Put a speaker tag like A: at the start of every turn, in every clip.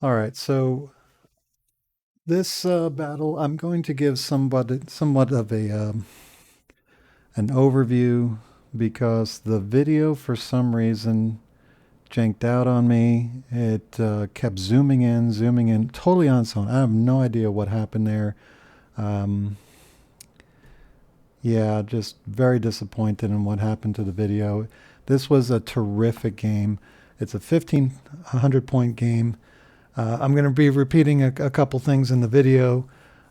A: All right, so this battle, I'm going to give somewhat of a an overview because the video, for some reason, janked out on me. It kept zooming in, totally on its own. I have no idea what happened there. Um, yeah, just very disappointed in what happened to the video. This was a terrific game. It's a 1,500 point game. I'm going to be repeating a couple things in the video,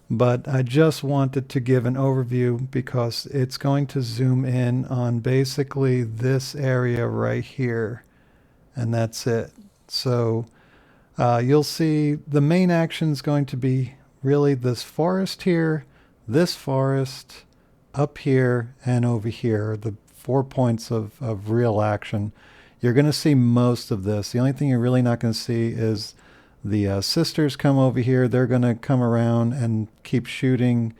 A: but I just wanted to give an overview because it's going to zoom in on basically this area right here, and that's it. So you'll see the main action is going to be really this forest here, this forest, up here, and over here, the 4 points of real action. You're going to see most of this. The only thing you're really not going to see is the sisters come over here. They're going to come around and keep shooting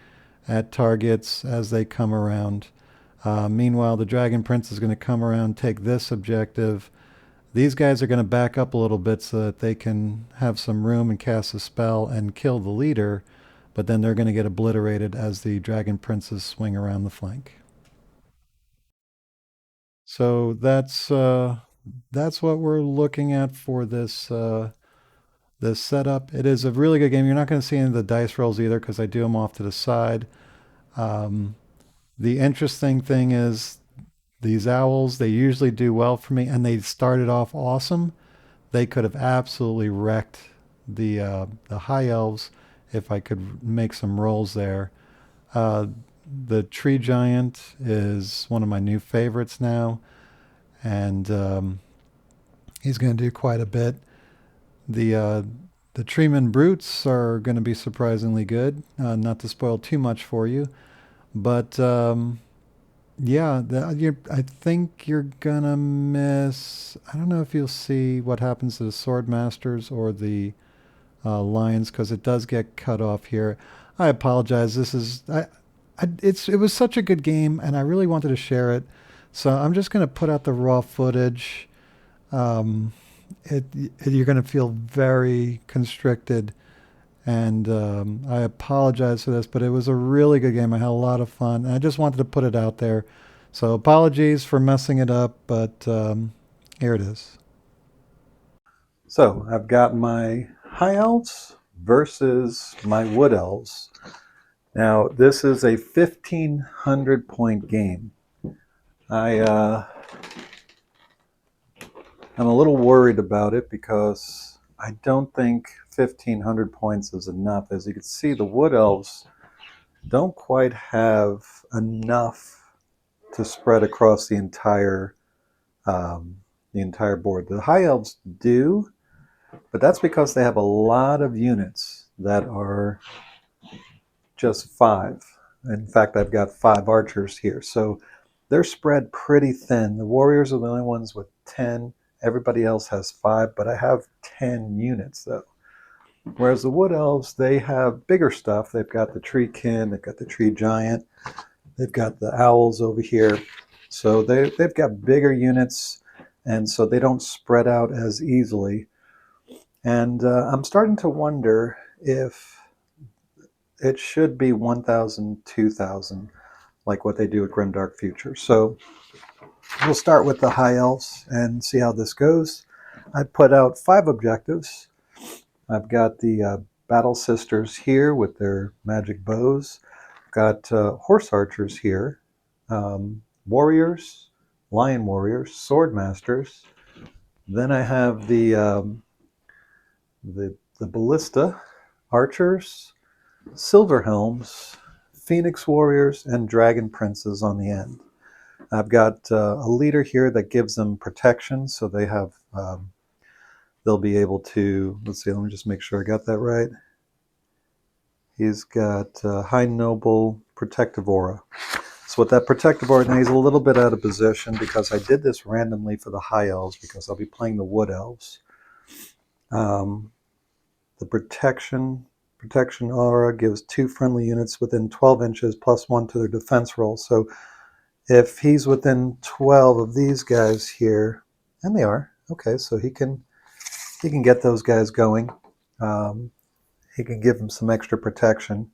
A: at targets as they come around. Meanwhile, the Dragon Prince is going to come around, take this objective. These guys are going to back up a little bit so that they can have some room and cast a spell and kill the leader, but then they're going to get obliterated as the Dragon Princes swing around the flank. So that's what we're looking at for this setup. It is a really good game. You're not going to see any of the dice rolls either because I do them off to the side. Um, the interesting thing is these owls, they usually do well for me, and they started off awesome. They could have absolutely wrecked the high elves if I could make some rolls there. Uh, the tree giant is one of my new favorites now, and he's going to do quite a bit. The uh, the treeman brutes are going to be surprisingly good. Not to spoil too much for you, but yeah, I think you're gonna miss. I don't know if you'll see what happens to the sword masters or the lions because it does get cut off here. I apologize. It was such a good game, and I really wanted to share it. So I'm just gonna put out the raw footage. Um, you're gonna feel very constricted, and I apologize for this, but it was a really good game. I had a lot of fun, and I just wanted to put it out there. So apologies for messing it up, but here it is. So I've got my high elves versus my wood elves. Now this is a 1,500 point game. I I'm a little worried about it because I don't think 1,500 points is enough. As you can see, the wood elves don't quite have enough to spread across um, the entire board. The high elves do, but that's because they have a lot of units that are just five. In fact, I've got five archers here. So they're spread pretty thin. The warriors are the only ones with 10. Everybody else has five, but I have 10 units though. Whereas the wood elves, they have bigger stuff. They've got the tree kin, they've got the tree giant, they've got the owls over here. So they've got bigger units, and so they don't spread out as easily. And I'm starting to wonder if it should be 1,000, 2,000, like what they do at Grimdark Future. So we'll start with the high elves and see how this goes. I put out 5 objectives. I've got the battle sisters here with their magic bows. I've got horse archers here, warriors, lion warriors, sword masters. Then I have the ballista archers, silver helms, phoenix warriors, and dragon princes on the end. I've got a leader here that gives them protection, so they'll be able to. Let's see. Let me just make sure I got that right. He's got high noble protective aura. So with that protective aura, now he's a little bit out of position because I did this randomly for the high elves because I'll be playing the wood elves. Um, the protection aura gives 2 friendly units within 12 inches plus 1 to their defense roll. So if he's within 12 of these guys here, and they are, okay, so he can get those guys going.
B: he can give them some extra protection.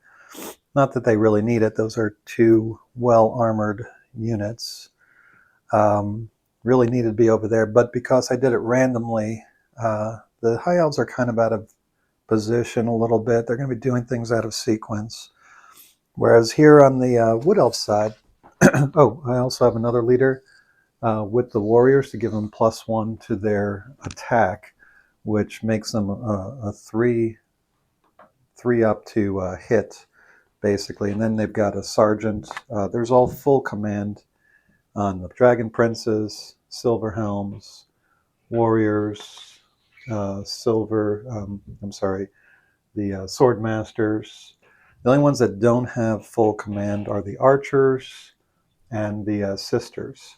B: Not that they really need it. Those are two well-armored units. Really needed to be over there, but because I did it randomly, the high elves are kind of out of position a little bit. They're going to be doing things out of sequence. Whereas here on the wood elf side, oh, I also have another leader with the warriors to give them +1 to their attack, which makes them a three up to hit basically. And then they've got a sergeant. There's all full command on the dragon princes, silver helms, warriors, the sword masters. The only ones that don't have full command are the archers and the sisters.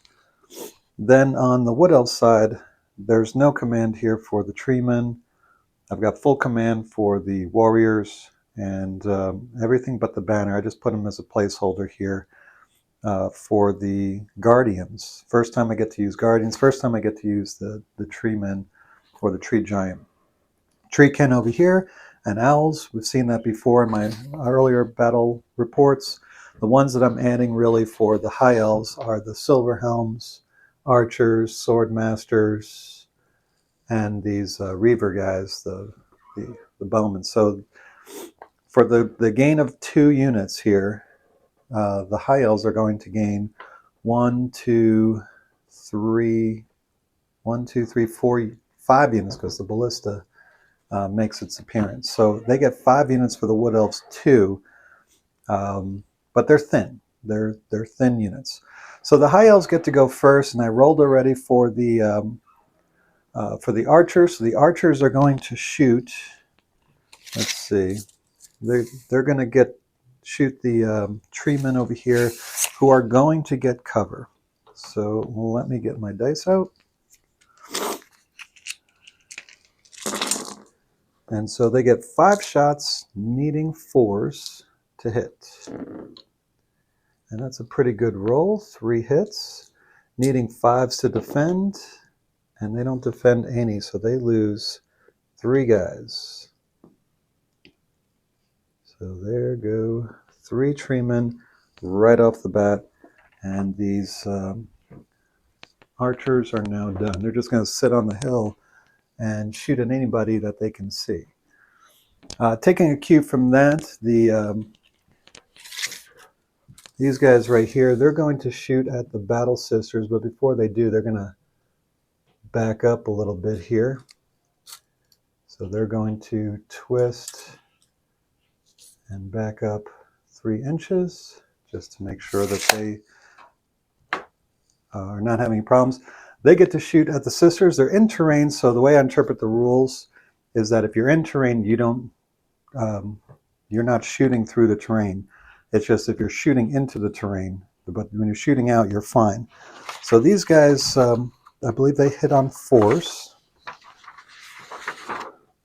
B: Then on the wood elf side, there's no command here for the treemen. I've got full command for the warriors and everything but the banner. I just put them as a placeholder here for the guardians. First time I get to use guardians. First time I get to use the treemen or the tree giant. Treekin over here, and owls. We've seen that before in my earlier battle reports. The ones that I'm adding really for the high elves are the silver helms, archers, sword masters, and these reaver guys, the bowmen. So for the gain of 2 units here, the high elves are going to gain 1, 2, 3, 1, 2, 3, 4, 5 units because the ballista makes its appearance. So they get 5 units for the wood elves too, but they're thin. They're thin units. So the high elves get to go first, and I rolled already for the archers. So the archers are going to shoot. Let's see. They're going to shoot the treemen over here, who are going to get cover. So let me get my dice out. And so they get 5 shots, needing 4s to hit. And that's a pretty good roll. 3 hits, needing 5s to defend. And they don't defend any, so they lose 3 guys. So there go 3 treemen right off the bat. And these archers are now done. They're just going to sit on the hill and shoot at anybody that they can see. Taking a cue from that, these guys right here, they're going to shoot at the battle sisters, but before they do, they're going to back up a little bit here. So they're going to twist and back up 3 inches just to make sure that they are not having problems. They get to shoot at the sisters. They're in terrain, so the way I interpret the rules is that if you're in terrain, you're not shooting through the terrain. It's just if you're shooting into the terrain, but when you're shooting out, you're fine. So these guys, I believe they hit on 4s.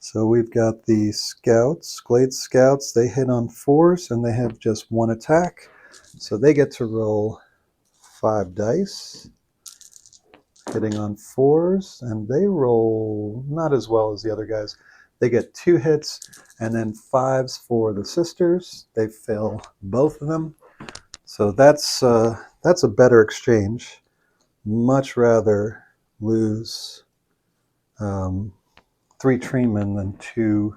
B: So we've got the scouts, Glade Scouts, they hit on 4s and they have just 1 attack. So they get to roll 5 dice, hitting on 4s, and they roll not as well as the other guys. They get 2 hits and then 5s for the sisters. They fail both of them. So that's a better exchange. Much rather lose 3 treemen than 2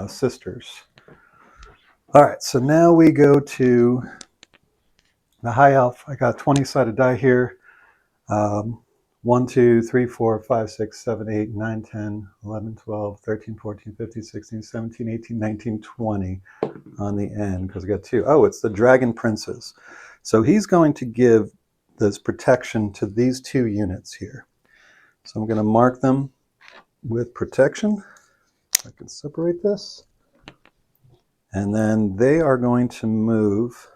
B: sisters. All right, so now we go to the high elf. I got a 20-sided die here. 1, 2, 3, 4, 5, 6, 7, 8, 9, 10, 11, 12, 13, 14, 15, 16, 17, 18, 19, 20 on the end because I got 2. Oh, it's the dragon princes. So he's going to give this protection to these 2 units here. So I'm going to mark them with protection. I can separate this. And then they are going to move,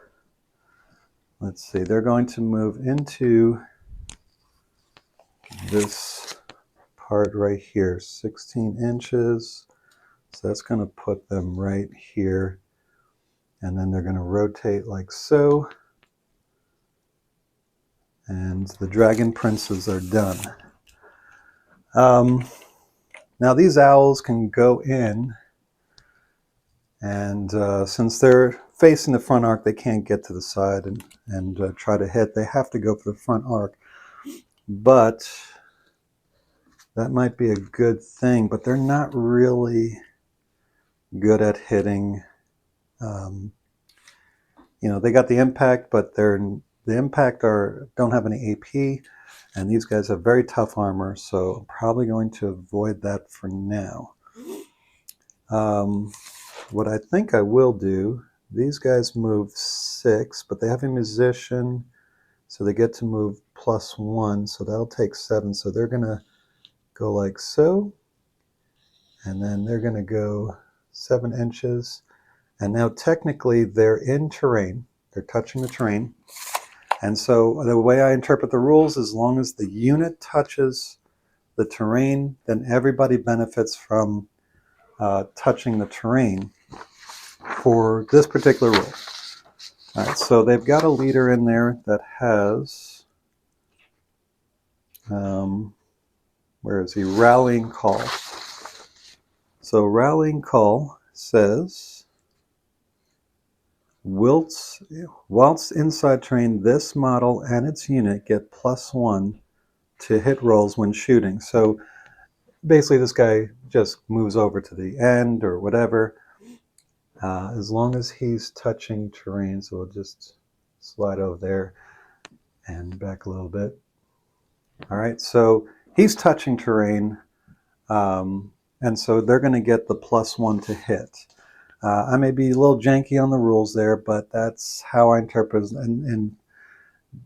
B: let's see, they're going to move into this part right here, 16 inches. So that's going to put them right here. And then they're going to rotate like so. And the dragon princes are done. Now these owls can go in, and since they're facing the front arc, they can't get to the side and try to hit. They have to go for the front arc. But that might be a good thing, but they're not really good at hitting. Um, they got the impact, but the impact don't have any AP, and these guys have very tough armor, so I'm probably going to avoid that for now. What I think I will do, these guys move 6, but they have a musician, so they get to move +1, so that'll take 7, so they're going to go like so, and then they're going to go 7 inches, and now technically they're in terrain, they're touching the terrain, and so the way I interpret the rules, as long as the unit touches the terrain, then everybody benefits from touching the terrain for this particular rule. All right, so they've got a leader in there that has, where is he? Rallying call. So rallying call says, whilst inside terrain, this model and its unit get +1 to hit rolls when shooting. So basically this guy just moves over to the end or whatever, as long as he's touching terrain. So we'll just slide over there and back a little bit. All right, so he's touching terrain, and so they're going to get the +1 to hit. I may be a little janky on the rules there, but that's how I interpret it. And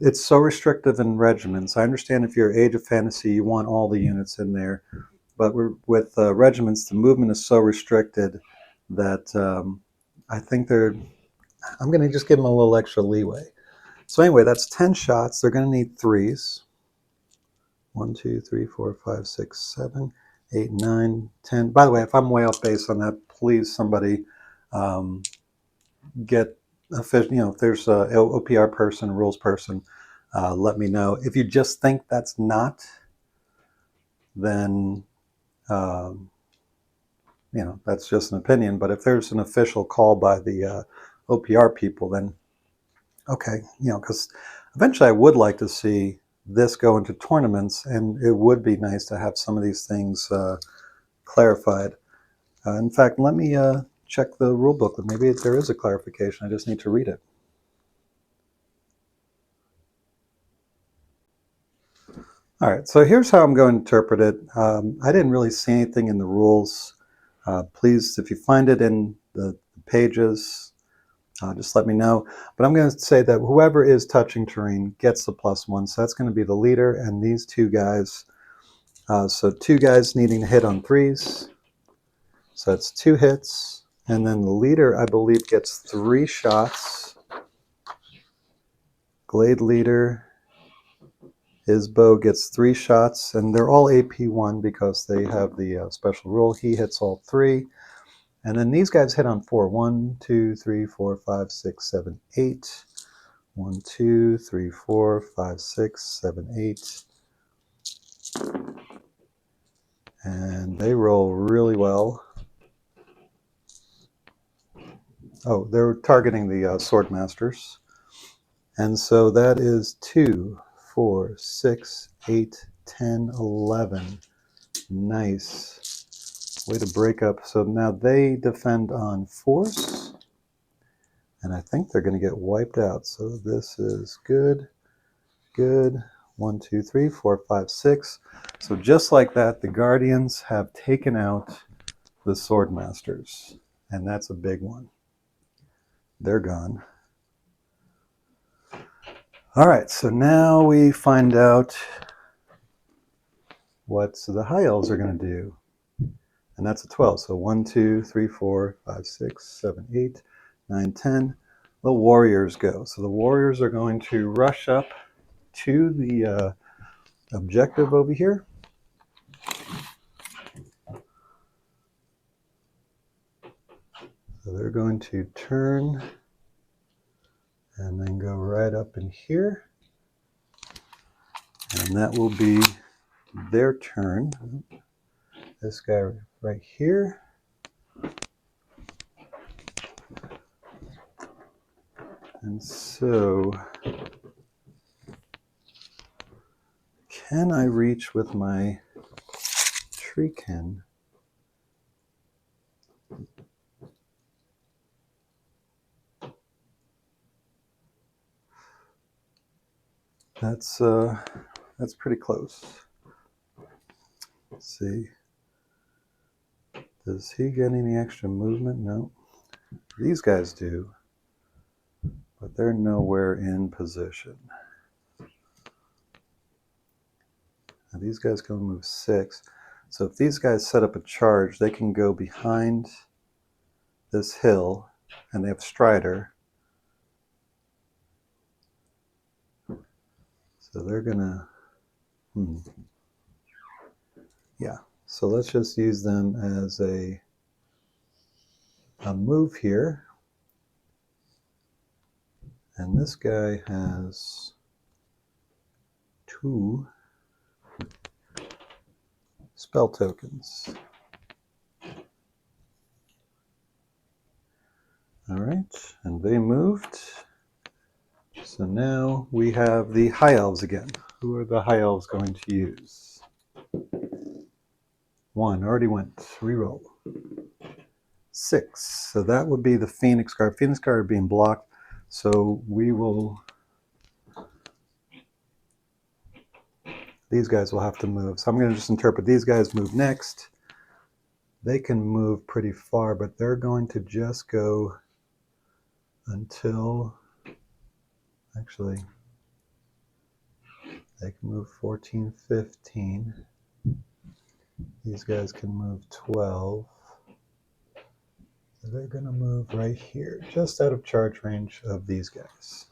B: it's so restrictive in regiments. I understand if you're Age of Fantasy, you want all the units in there. But with regiments, the movement is so restricted that I think I'm going to just give them a little extra leeway. So anyway, that's 10 shots. They're going to need 3s. 1, 2, 3, 4, 5, 6, 7, 8, 9, 10. By the way, if I'm way off base on that, please somebody get official. If there's a OPR person, rules person, let me know. If you just think that's not, then that's just an opinion. But if there's an official call by the OPR people, then okay, because eventually I would like to see this go into tournaments, and it would be nice to have some of these things clarified. In fact, let me check the rule booklet. Maybe there is a clarification. I just need to read it. All right, so here's how I'm going to interpret it. I didn't really see anything in the rules. Please, if you find it in the pages, just let me know. But I'm going to say that whoever is touching terrain gets the +1. So that's going to be the leader and these 2 guys. So 2 guys needing to hit on 3s. So that's 2 hits. And then the leader, I believe, gets 3 shots. Glade leader, his bow gets 3 shots. And they're all AP1 because they have the special rule. He hits all 3. And then these guys hit on 4. 1, 2, 3, 4, 5, 6, 7, 8. 1, 2, 3, 4, 5, 6, 7, 8. And they roll really well. Oh, they're targeting the sword masters. And so that is 2, 4, 6, 8, 10, 11. Nice. Way to break up. So now they defend on force. And I think they're going to get wiped out. So this is good. Good. 1, 2, 3, 4, 5, 6. So just like that, the Guardians have taken out the Swordmasters. And that's a big one. They're gone. All right, so now we find out what the High Elves are going to do. And that's a 12. So 1, 2, 3, 4, 5, 6, 7, 8, 9, 10. The Warriors go. So the Warriors are going to rush up to the objective over here. So they're going to turn and then go right up in here. And that will be their turn. this guy right here. And so, can I reach with my Treekin? That's pretty close. Let's see. Does he get any extra movement? No. These guys do, but they're nowhere in position. Now these guys can move 6. So if these guys set up a charge, they can go behind this hill, and they have Strider. So they're gonna, yeah. So let's just use them as a move here. And this guy has 2 spell tokens. All right, and they moved. So now we have the High Elves again. Who are the High Elves going to use? 1 already went. Reroll. 6. So that would be the Phoenix Guard. Phoenix Guard are being blocked. So we will. These guys will have to move. So I'm going to just interpret these guys move next. They can move pretty far, but they're going to just go until. Actually, they can move 14, 15. These guys can move 12. So they're going to move right here, just out of charge range of these guys.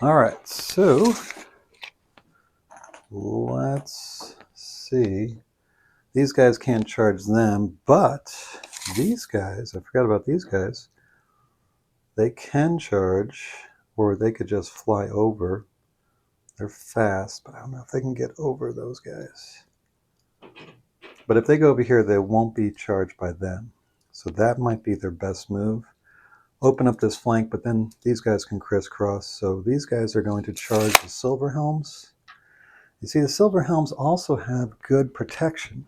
B: All right, so let's see. These guys can't charge them, but these guys, I forgot about these guys, they can charge, or they could just fly over. They're fast, but I don't know if they can get over those guys. But if they go over here, they won't be charged by them. So that might be their best move. Open up this flank, but then these guys can crisscross. So these guys are going to charge the Silver Helms. You see, the Silver Helms also have good protection.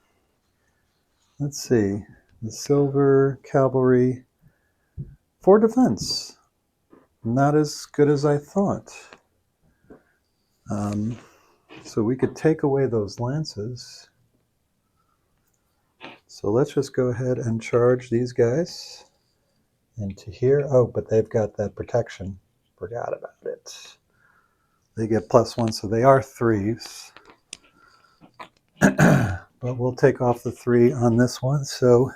B: Let's see. The Silver Cavalry, 4 defense. Not as good as I thought. So we could take away those lances. So let's just go ahead and charge these guys into here. Oh, but they've got that protection. Forgot about it. They get +1, so they are 3s. But we'll take off the 3 on this one. So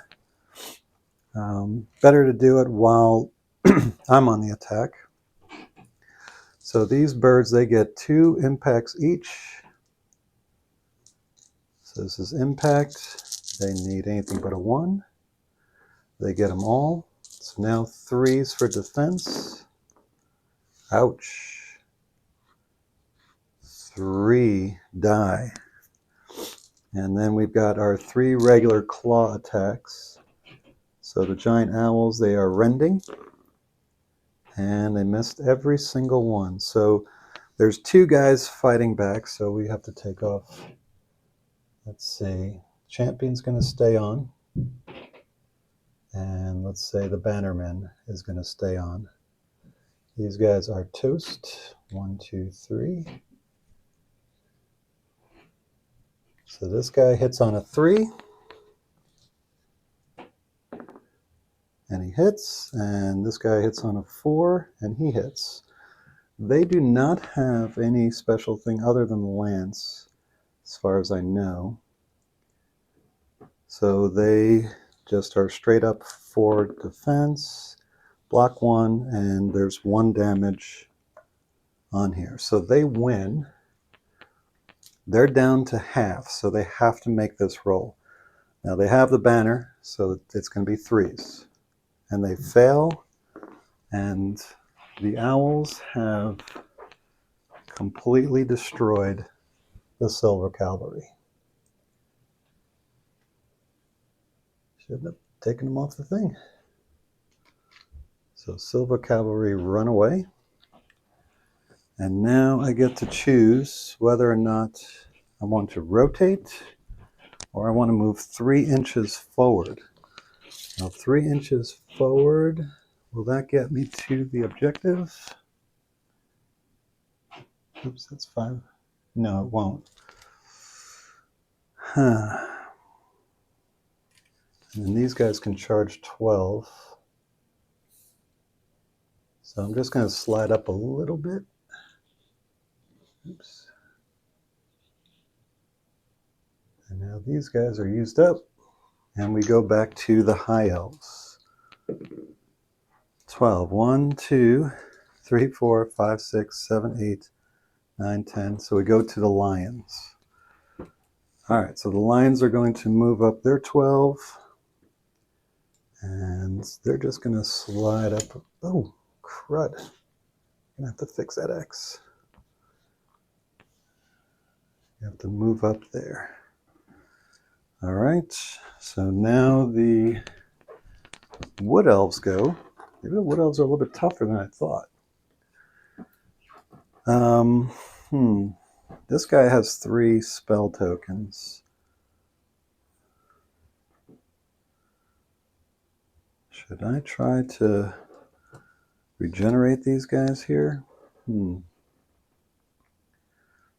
B: better to do it while I'm on the attack. So these birds, they get 2 impacts each. So this is impact. They need anything but a 1. They get them all. So now 3s for defense. Ouch. 3 die. And then we've got our 3 regular claw attacks. So the giant owls, they are rending. And they missed every single one. So there's 2 guys fighting back, so we have to take off. Let's see. Champion's going to stay on. And let's say the Bannerman is going to stay on. These guys are toast. 1, 2, 3. So this guy hits on a 3. And he hits. And this guy hits on a 4. And he hits. They do not have any special thing other than the lance, as far as I know. So they just are straight up for defense, block 1, and there's 1 damage on here. So they win. They're down to half, so they have to make this roll. Now they have the banner, so it's going to be 3s. And they fail, and the owls have completely destroyed the Silver Cavalry. Should have taken them off the thing. So Silver Cavalry run away. And now I get to choose whether or not I want to rotate or I want to move 3 inches forward. Now 3 inches forward, will that get me to the objective? Oops, that's 5. No, it won't. Huh. And then these guys can charge 12. So I'm just going to slide up a little bit. Oops. And now these guys are used up. And we go back to the high elves. 12. 1, 2, 3, 4, 5, 6, 7, 8, 9, 10. So we go to the lions. All right, so the lions are going to move up their 12. And they're just going to slide up. Oh, crud. I'm going to have to fix that X. You have to move up there. All right, so now the wood elves go. Maybe the wood elves are a little bit tougher than I thought. This guy has 3 spell tokens. Should I try to regenerate these guys here?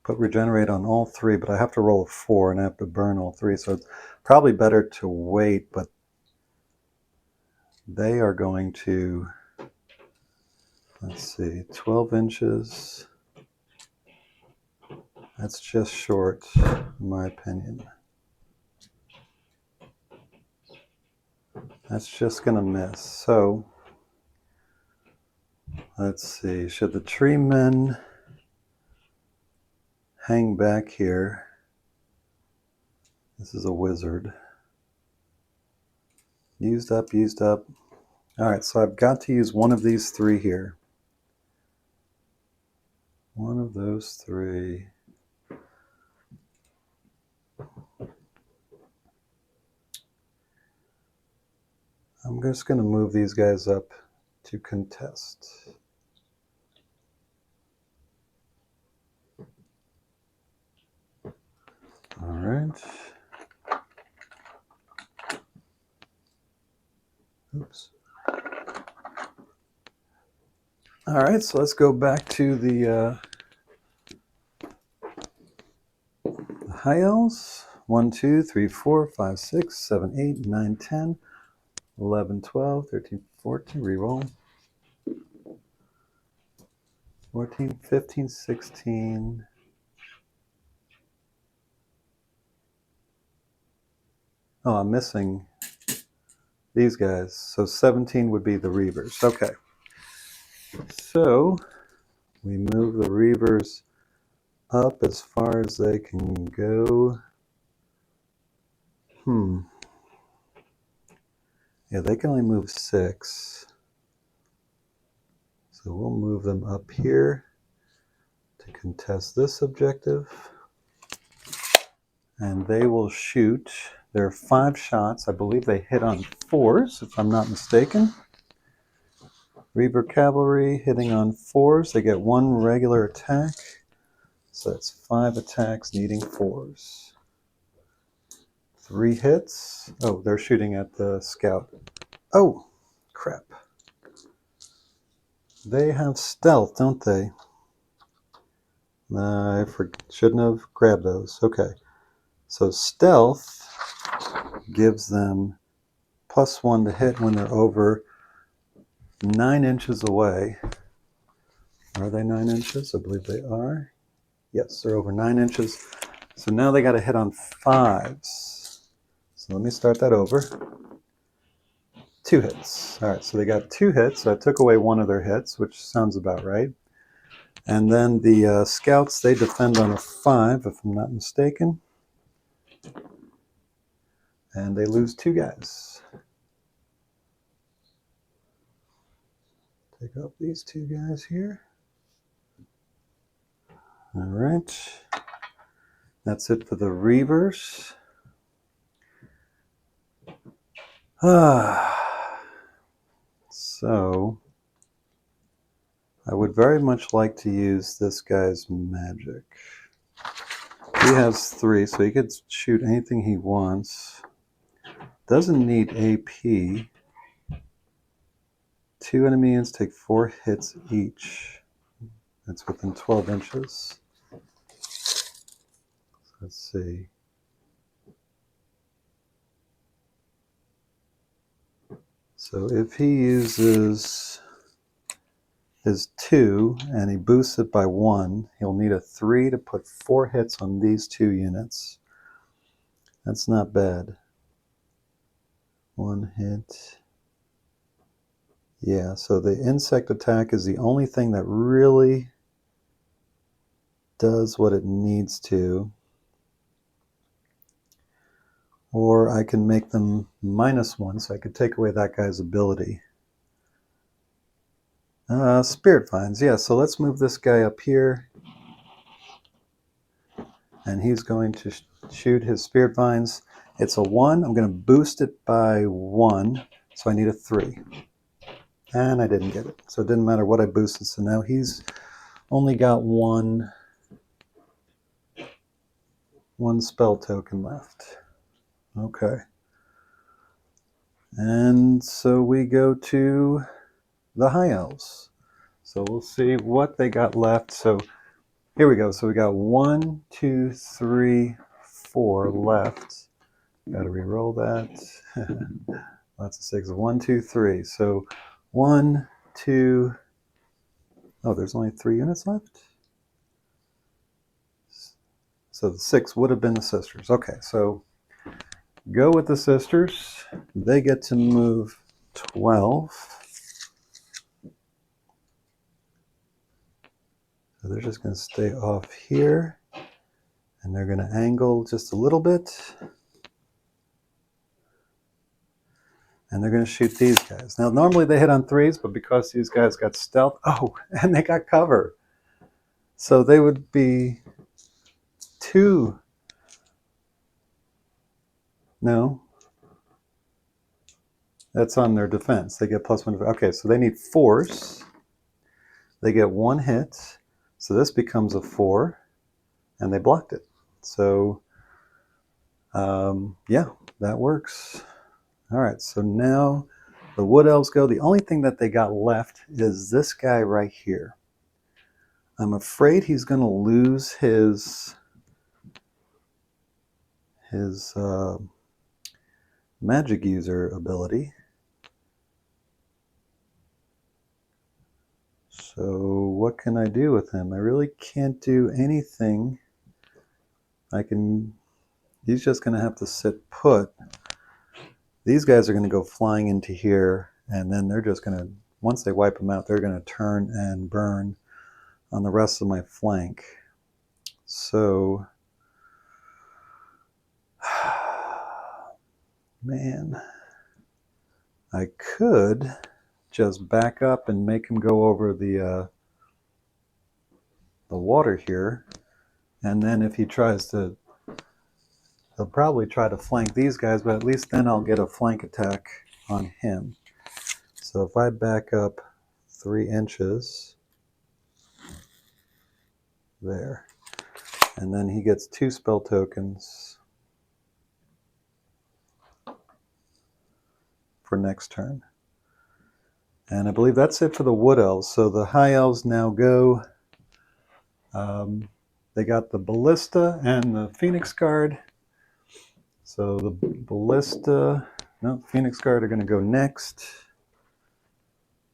B: Put regenerate on all 3, but I have to roll a 4 and I have to burn all 3. So it's probably better to wait, but they are going to, let's see, 12 inches. That's just short, in my opinion. That's just going to miss. So, let's see. Should the tree men hang back here? This is a wizard. Used up, used up. All right, so I've got to use one of these 3 here. One of those 3. I'm just going to move these guys up to contest. All right. Oops. All right, so let's go back to the high elves. 1, 2, 3, 4, 5, 6, 7, 8, 9, 10, 11, 12, 13, 14. Reroll. 14, 15, 16. Oh, I'm missing these guys. So 17 would be the Reavers. Okay. So we move the Reavers up as far as they can go. Yeah, they can only move 6. So we'll move them up here to contest this objective. And they will shoot. There are 5 shots. I believe they hit on 4s, if I'm not mistaken. Reaver Cavalry hitting on 4s. They get 1 regular attack. So that's 5 attacks needing 4s. 3 hits. Oh, they're shooting at the scout. Oh, crap. They have stealth, don't they? I shouldn't have grabbed those. Okay. So stealth gives them +1 to hit when they're over 9 inches away. Are they 9 inches? I believe they are. Yes, they're over 9 inches. So now they got to hit on 5s. So let me start that over. 2 hits. All right, so they got 2 hits. So I took away 1 of their hits, which sounds about right. And then the scouts, they defend on a 5, if I'm not mistaken. And they lose 2 guys. Take out these 2 guys here. All right. That's it for the Reavers. So I would very much like to use this guy's magic. He has 3, so he could shoot anything he wants. Doesn't need AP. 2 enemies take 4 hits each. That's within 12 inches. Let's see. So if he uses his 2 and he boosts it by 1, he'll need a 3 to put 4 hits on these 2 units. That's not bad. 1 hit. Yeah, so the insect attack is the only thing that really does what it needs to. Or I can make them -1, so I could take away that guy's ability. Spirit Vines, yeah, so let's move this guy up here. And he's going to shoot his Spirit Vines. It's a 1. I'm going to boost it by 1, so I need a 3. And I didn't get it, so it didn't matter what I boosted. So now he's only got one spell token left. Okay. And so we go to the High Elves. So we'll see what they got left. So here we go. So we got 1, 2, 3, 4 left. Got to re-roll that. Lots of 6. 1, 2, 3. So 1, 2. Oh, there's only 3 units left. So the 6 would have been the sisters. Okay, so go with the sisters. They get to move 12. So they're just going to stay off here. And they're going to angle just a little bit. And they're going to shoot these guys. Now, normally they hit on 3s, but because these guys got stealth, oh, and they got cover. So they would be 2. No. That's on their defense. They get +1. Okay, so they need force. They get 1 hit. So this becomes a 4. And they blocked it. So, yeah, that works. All right, so now the Wood Elves go. The only thing that they got left is this guy right here. I'm afraid he's going to lose his magic user ability. So what can I do with him? I really can't do anything. He's just going to have to sit put. These guys are going to go flying into here, and then they're just going to, once they wipe them out, they're going to turn and burn on the rest of my flank. So, man, I could just back up and make him go over the water here, and then if he tries to, he'll probably try to flank these guys, but at least then I'll get a flank attack on him. So if I back up 3 inches, there, and then he gets 2 spell tokens for next turn. And I believe that's it for the Wood Elves. So the High Elves now go. They got the Ballista and the Phoenix Guard. So the Ballista, no, Phoenix Guard are going to go next.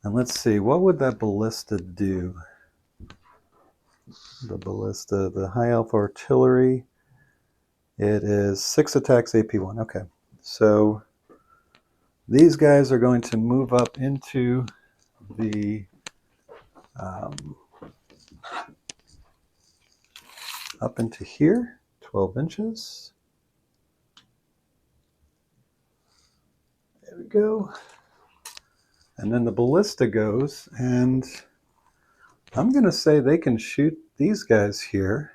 B: And let's see, what would that Ballista do? The Ballista, the High Elf Artillery, it is 6 attacks, AP 1. Okay, so these guys are going to move up into the up into here, 12 inches. There we go. And then the Ballista goes, and I'm going to say they can shoot these guys here.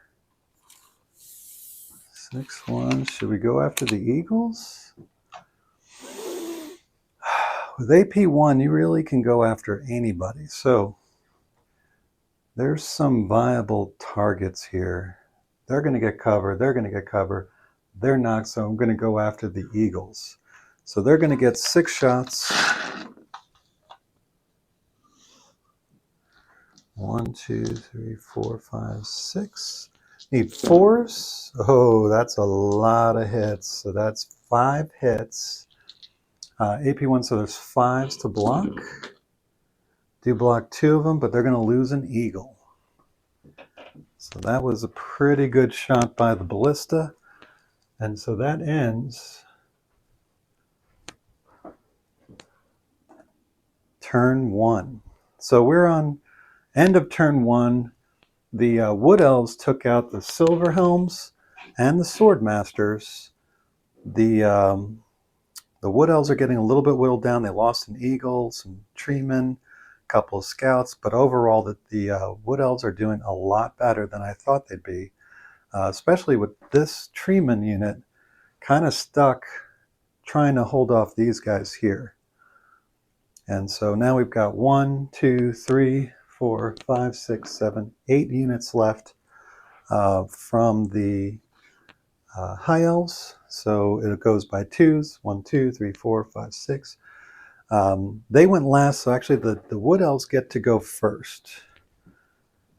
B: 6-1. Should we go after the Eagles? with AP1, you really can go after anybody. So there's some viable targets here. They're going to get cover. They're going to get cover. They're not, so I'm going to go after the Eagles. So they're going to get 6 shots. 1, 2, 3, 4, 5, 6. Need 4s. Oh, that's a lot of hits. So that's 5 hits. AP1, so there's 5s to block. Do block 2 of them, but they're going to lose an Eagle. So that was a pretty good shot by the ballista. And so that ends turn 1. So we're on end of turn 1. The Wood Elves took out the Silver Helms and the Sword Masters. The Wood Elves are getting a little bit whittled down. They lost an Eagle, some Treemen, a couple of Scouts, but overall the Wood Elves are doing a lot better than I thought they'd be, especially with this Treeman unit kind of stuck trying to hold off these guys here. And so now we've got 1, 2, 3, 4, 5, 6, 7, 8 units left from the High Elves. So it goes by 2s, 1, 2, 3, 4, 5, 6. They went last, so actually the Wood Elves get to go first.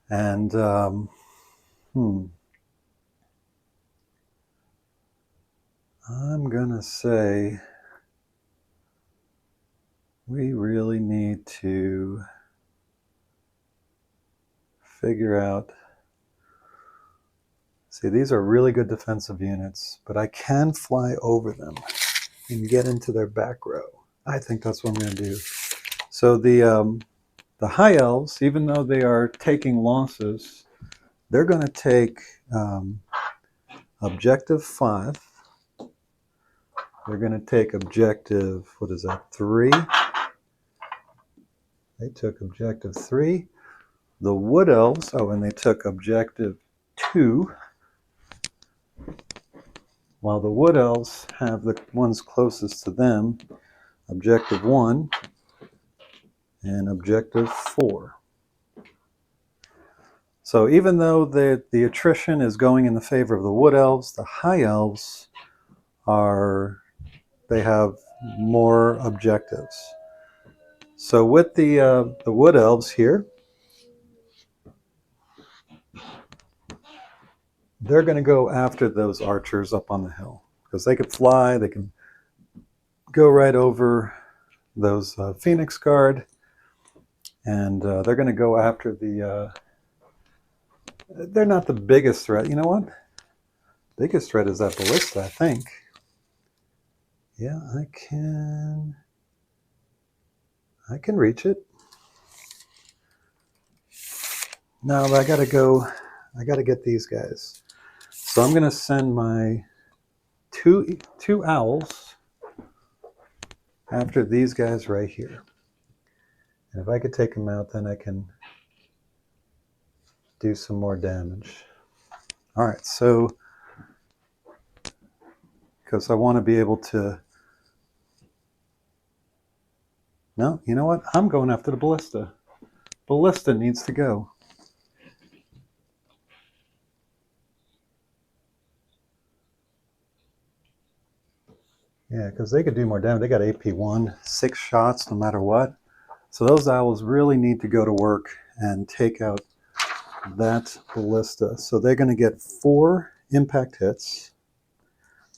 B: And I'm going to say we really need to figure out. See, these are really good defensive units, but I can fly over them and get into their back row. I think that's what I'm going to do. So the High Elves, even though they are taking losses, they're going to take objective 5. They're going to take objective, what is that, 3? They took objective 3. The Wood Elves, oh, and they took objective 2. While the Wood Elves have the ones closest to them, objective 1 and objective 4. So even though the attrition is going in the favor of the Wood Elves, the High Elves they have more objectives. So with the Wood Elves here, they're going to go after those archers up on the hill because they could fly, they can go right over those Phoenix Guard, and they're going to go after they're not the biggest threat. You know what? Biggest threat is that ballista, I think. Yeah, I can reach it. No, but I got to get these guys. So I'm going to send my two owls after these guys right here. And if I could take them out, then I can do some more damage. All right, so because I want to be able to. No, you know what? I'm going after the ballista. Ballista needs to go. Yeah, because they could do more damage. They got AP1, 6 shots no matter what. So those owls really need to go to work and take out that ballista. So they're going to get 4 impact hits,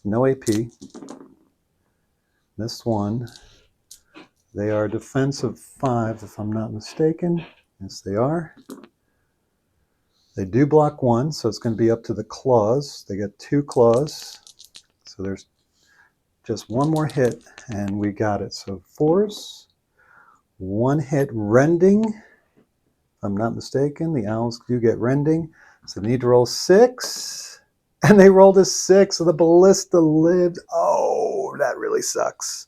B: no AP. This one, they are defensive 5 if I'm not mistaken. Yes, they are. They do block 1, so it's going to be up to the claws. They get 2 claws. So there's just one more hit and we got it. So 4s, 1 hit rending. If I'm not mistaken, the owls do get rending. So they need to roll 6. And they rolled a 6, so the ballista lived. Oh, that really sucks.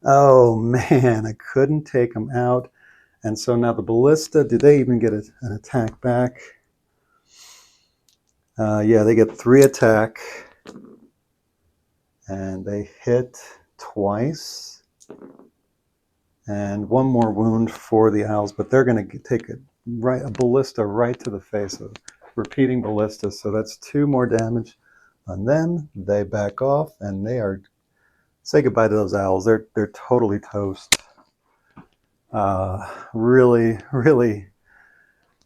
B: Oh, man, I couldn't take them out. And so now the ballista, did they even get an attack back? Yeah, they get 3 attack. And they hit twice. And one more wound for the owls, but they're going to take a ballista right to the face, a repeating ballista. So that's 2 more damage on them. They back off, and they are say goodbye to those owls. They're totally toast. Really, really,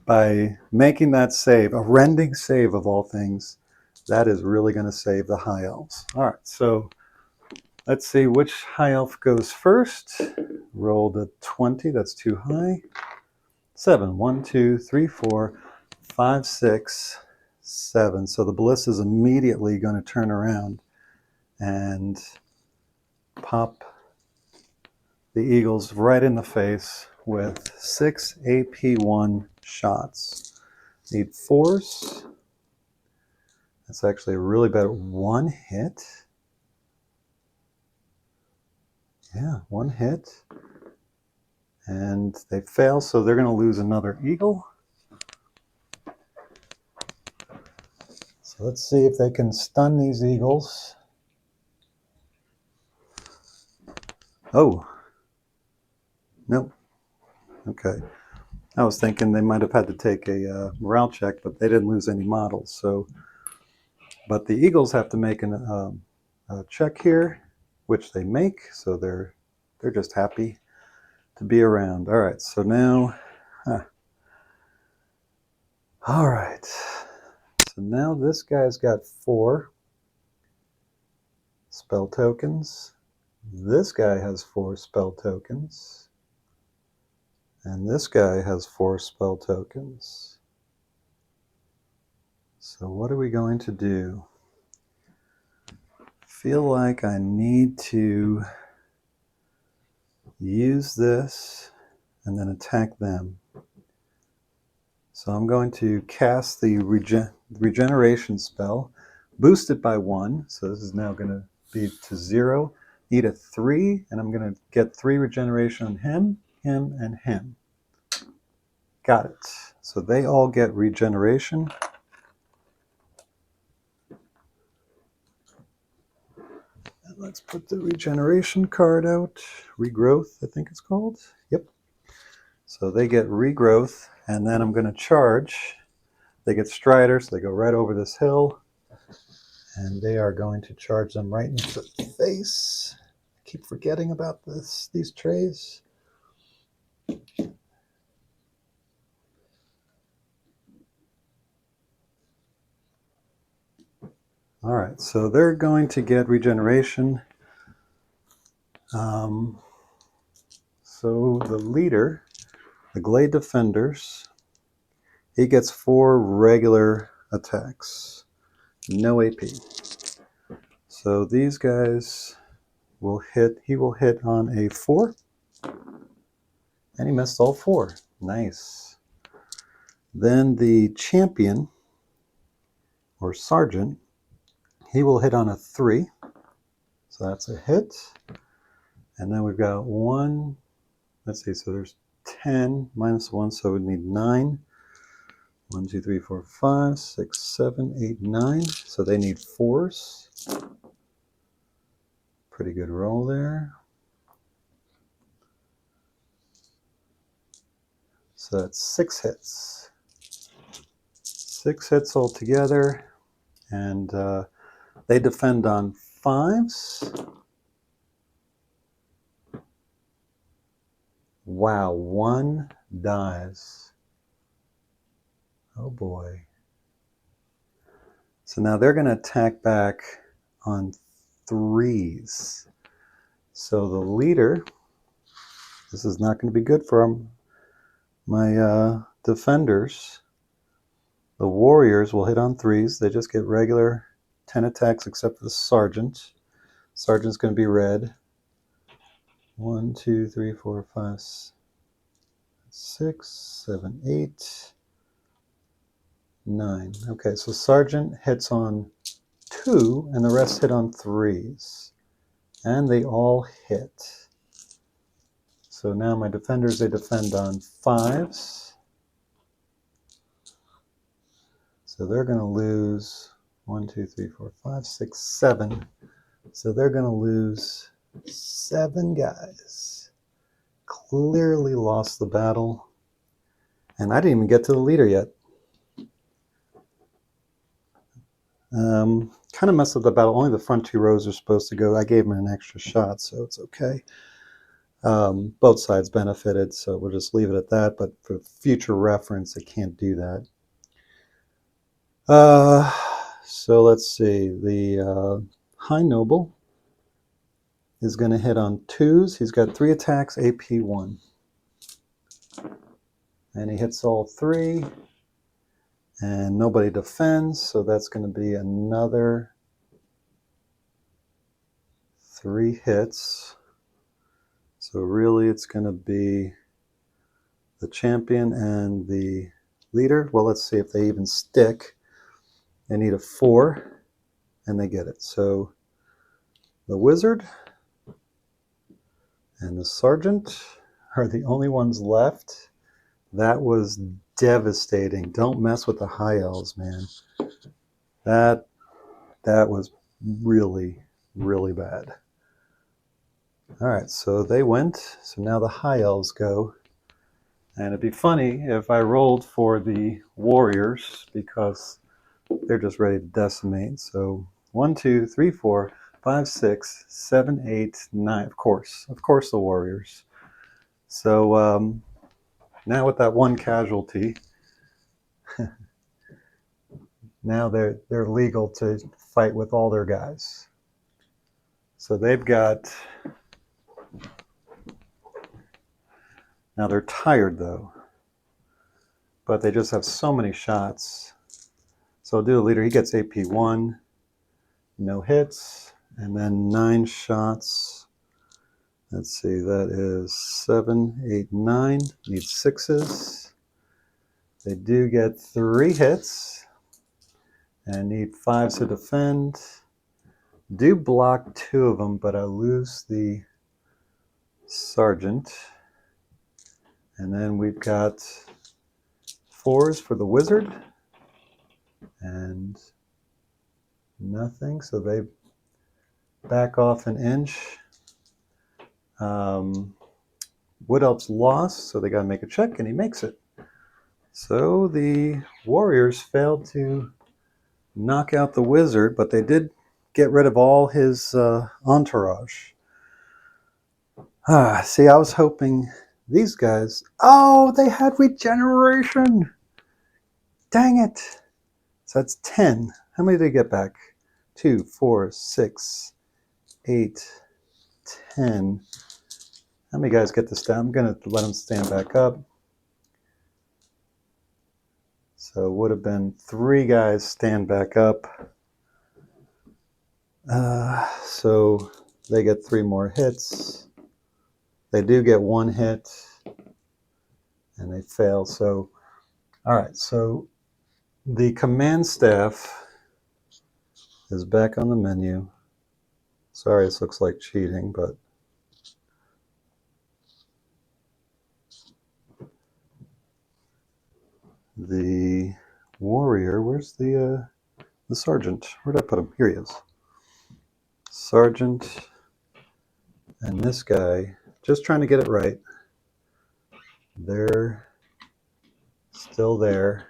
B: by making that save, a rending save of all things, that is really going to save the high elves. All right, so let's see which high elf goes first. Rolled a 20. That's too high. 7. 1, 2, 3, 4, 5, 6, 7. So the ballista is immediately going to turn around and pop the eagles right in the face with 6 AP1 shots. Need force. That's actually a really bad 1 hit. Yeah, 1 hit. And they fail, so they're going to lose another eagle. So let's see if they can stun these eagles. Oh, nope. Okay. I was thinking they might have had to take a morale check, but they didn't lose any models. So, but the eagles have to make a check here, which they make. So they're just happy to be around. All right. So now, all right. So now this guy's got 4 spell tokens. This guy has 4 spell tokens. And this guy has 4 spell tokens. So what are we going to do? Feel like I need to use this and then attack them. So I'm going to cast the regeneration spell, boost it by 1. So this is now going to be to 0. Need a 3, and I'm going to get 3 regeneration on him, and him. Got it. So they all get regeneration. And let's put the regeneration card out. Regrowth, I think it's called. Yep. So they get regrowth, and then I'm going to charge. They get Strider, so they go right over this hill, and they are going to charge them right into the face. I keep forgetting about these trays. All right, so they're going to get regeneration. So the leader, the Glade Defenders, he gets 4 regular attacks, no AP. So these guys will hit, he will hit on a 4, and he missed all 4. Nice. Then the champion, or sergeant, he will hit on a 3. So that's a hit. And then we've got 1, let's see, so there's 10 minus 1, so we need 9. 1, 2, 3, 4, 5, 6, 7, 8, 9. So they need 4s. Pretty good roll there. So that's 6 hits. 6 hits altogether. And they defend on 5s. Wow, 1 dies. Oh boy. So now they're going to attack back on 3s. So the leader, this is not going to be good for my defenders. The warriors will hit on 3s. They just get regular 10 attacks except for the sergeant. Sergeant's going to be red. 1, 2, 3, 4, 5, 6, 7, 8, 9. Okay, so sergeant hits on 2, and the rest hit on 3s. And they all hit. So now my defenders, they defend on 5s. So they're going to lose 1, 2, 3, 4, 5, 6, 7. So they're going to lose 7 guys. clearly lost the battle. And I didn't even get to the leader yet. Kind of messed up the battle. Only the front 2 rows are supposed to go. I gave him an extra shot, so it's okay. Both sides benefited, so we'll just leave it at that. But for future reference, I can't do that. So let's see. The High Noble is going to hit on 2s. He's got 3 attacks, AP 1. And he hits all 3. And nobody defends, so that's going to be another 3 hits. So really it's going to be the champion and the leader. Well, let's see if they even stick. They need a 4, and they get it. So the wizard and the sergeant are the only ones left. That was devastating. Don't mess with the high elves, man. That was really, really bad. All right, so they went. So now the high elves go. And it'd be funny if I rolled for the warriors because they're just ready to decimate. So 1, 2, 3, 4, 5, 6, 7, 8, 9. Of course the warriors. So now with that 1 casualty, now they're legal to fight with all their guys. So they've got. Now they're tired though, but they just have so many shots. So I'll do the leader. He gets AP 1, no hits, and then 9 shots. Let's see, that is 7, 8, 9. Need 6s. They do get 3 hits and need 5s to defend. Do block 2 of them, but I lose the sergeant. And then we've got 4s for the wizard and nothing, so they back off an inch. Wood Elf's lost, so they got to make a check, and he makes it. So the warriors failed to knock out the wizard, but they did get rid of all his entourage. See, I was hoping these guys. Oh, they had regeneration. Dang it. So that's 10. How many did they get back? 2, 4, 6, 8, 10. How many guys get this down? I'm going to let them stand back up. So it would have been 3 guys stand back up. So they get 3 more hits. They do get 1 hit, and they fail. So, all right. So the command staff is back on the menu. Sorry, this looks like cheating, but the warrior. Where's the sergeant? Where'd I put him? Here he is. Sergeant and this guy, just trying to get it right. They're still there.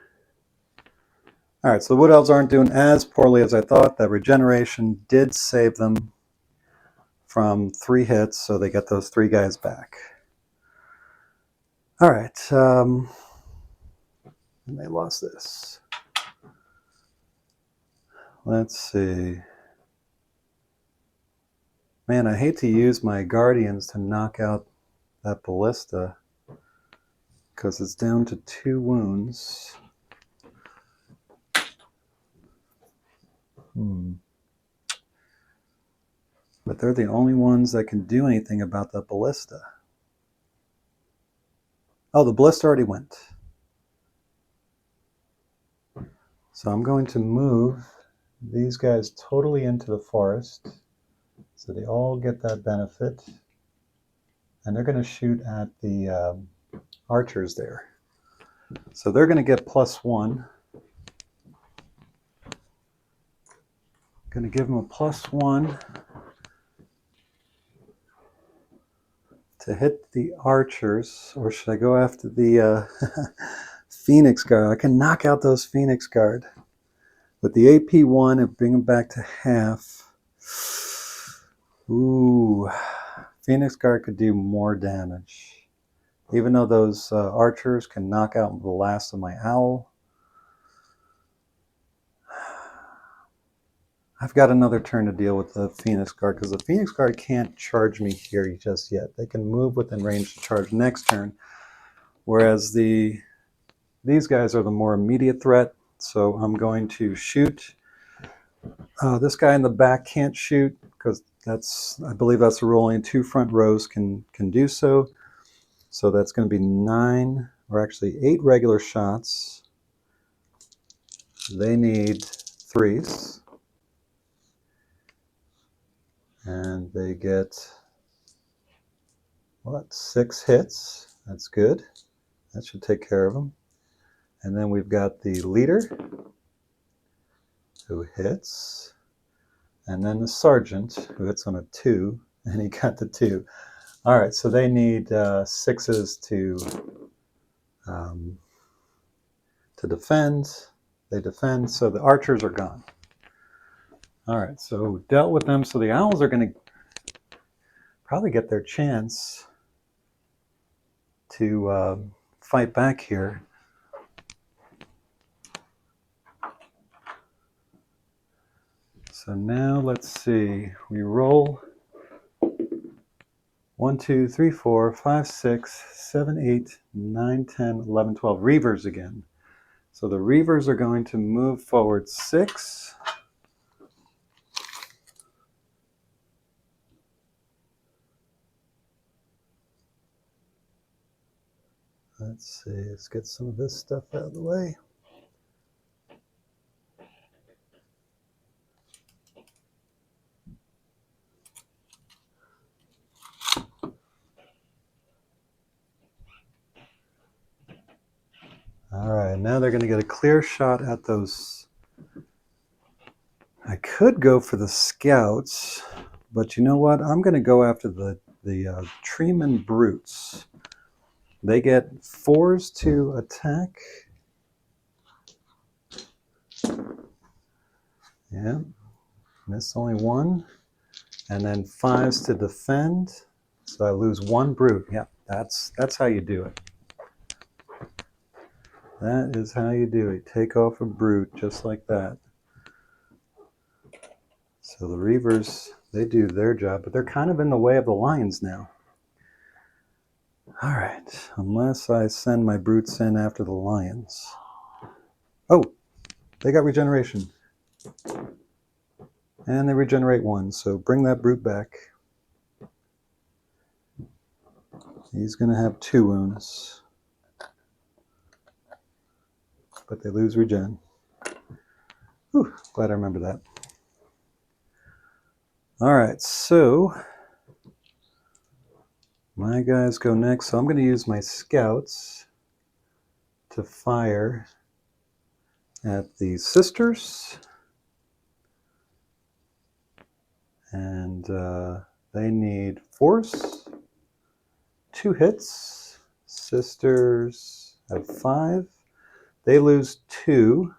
B: All right, so the Wood Elves aren't doing as poorly as I thought. That regeneration did save them from 3 hits, so they get those 3 guys back. All right, and they lost this. Let's see. Man, I hate to use my Guardians to knock out that ballista because it's down to 2 wounds. But they're the only ones that can do anything about the ballista. Oh, the ballista already went. So I'm going to move these guys totally into the forest so they all get that benefit. And they're going to shoot at the archers there. So they're going to get +1. Going to give them a +1 to hit the archers, or should I go after the Phoenix Guard? I can knock out those Phoenix Guard with the AP1 and bring them back to half. Ooh, Phoenix Guard could do more damage. Even though those archers can knock out the last of my owl. I've got another turn to deal with the Phoenix Guard, because the Phoenix Guard can't charge me here just yet. They can move within range to charge next turn, whereas these guys are the more immediate threat. So I'm going to shoot. This guy in the back can't shoot, because I believe that's a rule. Only 2 front rows can do so. So that's going to be 9, or actually 8 regular shots. They need 3s. And they get, what, 6 hits. That's good. That should take care of them. And then we've got the leader, who hits. And then the sergeant, who hits on a 2, and he got the 2. All right, so they need 6s to defend. They defend, so the archers are gone. All right, so dealt with them. So the owls are going to probably get their chance to fight back here. So now let's see. We roll 1, 2, 3, 4, 5, 6, 7, 8, 9, 10, 11, 12. Reavers again. So the Reavers are going to move forward 6. Let's see. Let's get some of this stuff out of the way. All right, now they're going to get a clear shot at those. I could go for the scouts, but you know what? I'm going to go after the Treeman Brutes. They get 4s to attack. Yeah, missed only 1. And then 5s to defend. So I lose 1 brute. Yeah, that's how you do it. That is how you do it. Take off a brute just like that. So the Reavers, they do their job, but they're kind of in the way of the Lions now. All right, unless I send my brutes in after the Lions. Oh, they got regeneration. And they regenerate 1, so bring that brute back. He's going to have 2 wounds. But they lose regen. Whew, glad I remember that. All right, so my guys go next. So I'm going to use my scouts to fire at the sisters. And they need force. 2 hits. Sisters have 5. They lose 2.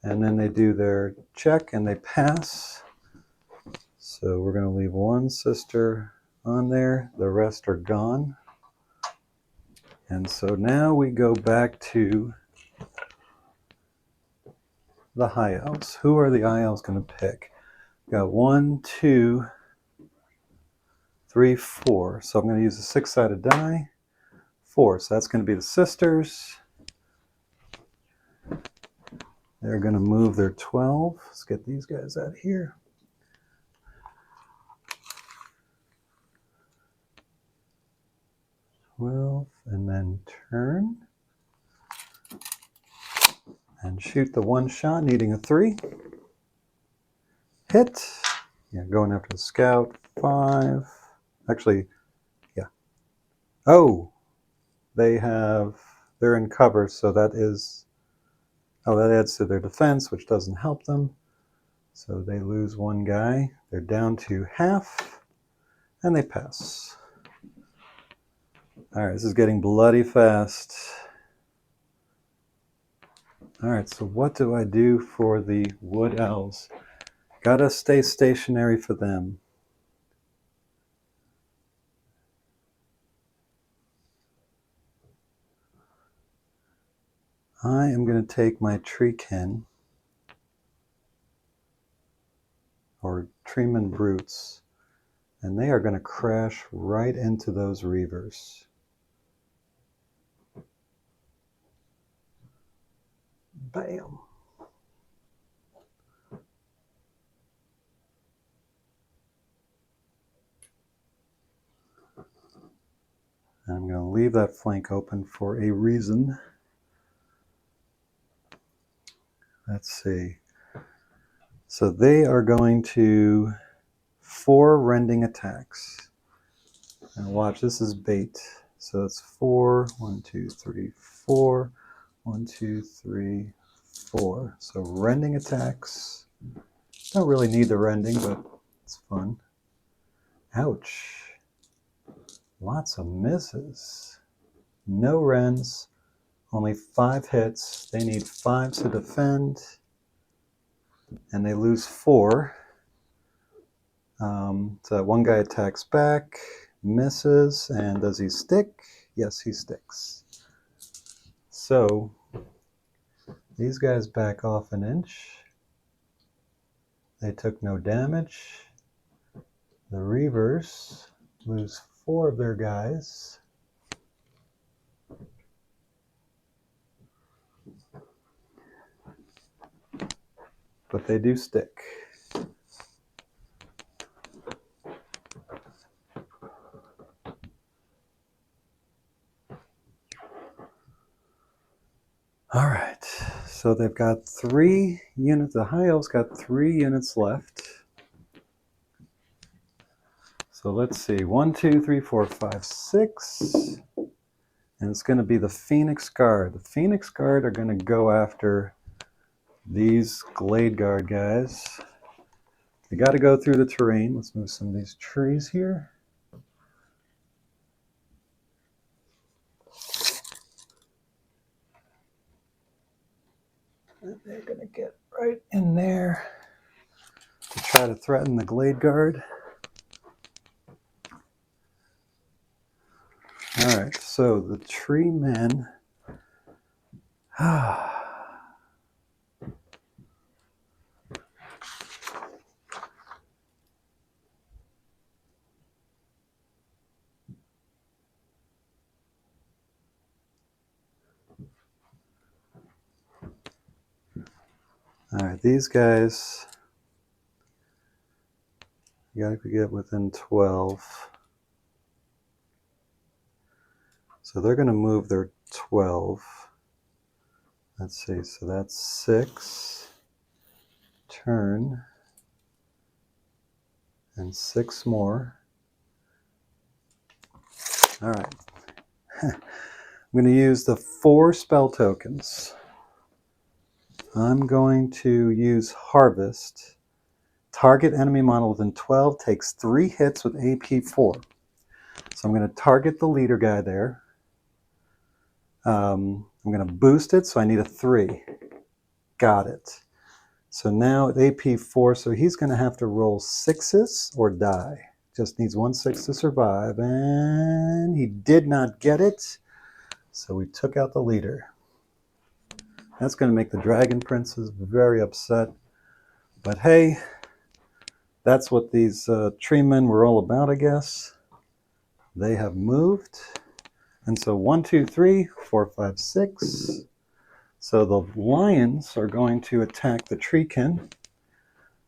B: And then they do their check and they pass. So we're going to leave 1 sister on there. The rest are gone. And so now we go back to the high elves. Who are the high elves going to pick? Got 1, 2, 3, 4. So I'm going to use a 6-sided die. 4. So that's going to be the sisters. They're going to move their 12. Let's get these guys out here. And then turn and shoot the 1 shot, needing a 3. Hit. Yeah, going after the scout. 5. Actually, yeah. Oh, they're in cover, so that adds to their defense, which doesn't help them. So they lose 1 guy. They're down to half, and they pass. All right, this is getting bloody fast. All right, so what do I do for the wood elves? Gotta stay stationary for them. I am going to take my treekin, or treeman brutes, and they are going to crash right into those reavers. Bam! And I'm going to leave that flank open for a reason. Let's see. So they are going to 4 rending attacks. And watch, this is bait. So it's 4, 1, 2, 3, 4, 1, 2, 3, 4. So rending attacks. Don't really need the rending, but it's fun. Ouch. Lots of misses. No rends. Only 5 hits. They need 5 to defend. And they lose 4. So one guy attacks back, misses, and does he stick? Yes, he sticks. So these guys back off an inch. They took no damage. The Reavers lose 4 of their guys. But they do stick. All right, so they've got 3 units. The High Elves got 3 units left. So let's see, 1, 2, 3, 4, 5, 6. And it's going to be the Phoenix Guard. The Phoenix Guard are going to go after these Glade Guard guys. They got to go through the terrain. Let's move some of these trees here. And they're going to get right in there to try to threaten the Glade Guard. All right, so the tree men. All right, these guys, you got to get within 12. So they're going to move their 12. Let's see, so that's 6. Turn. And 6 more. All right. I'm going to use the 4 spell tokens. I'm going to use Harvest. Target enemy model within 12 takes 3 hits with AP 4. So I'm going to target the leader guy there. I'm going to boost it, so I need a 3. Got it. So now at AP 4, so he's going to have to roll 6s or die. Just needs 1 6 to survive, and he did not get it. So we took out the leader. That's going to make the Dragon Princes very upset. But hey, that's what these tree men were all about, I guess. They have moved. And so 1, 2, 3, 4, 5, 6. So the lions are going to attack the treekin.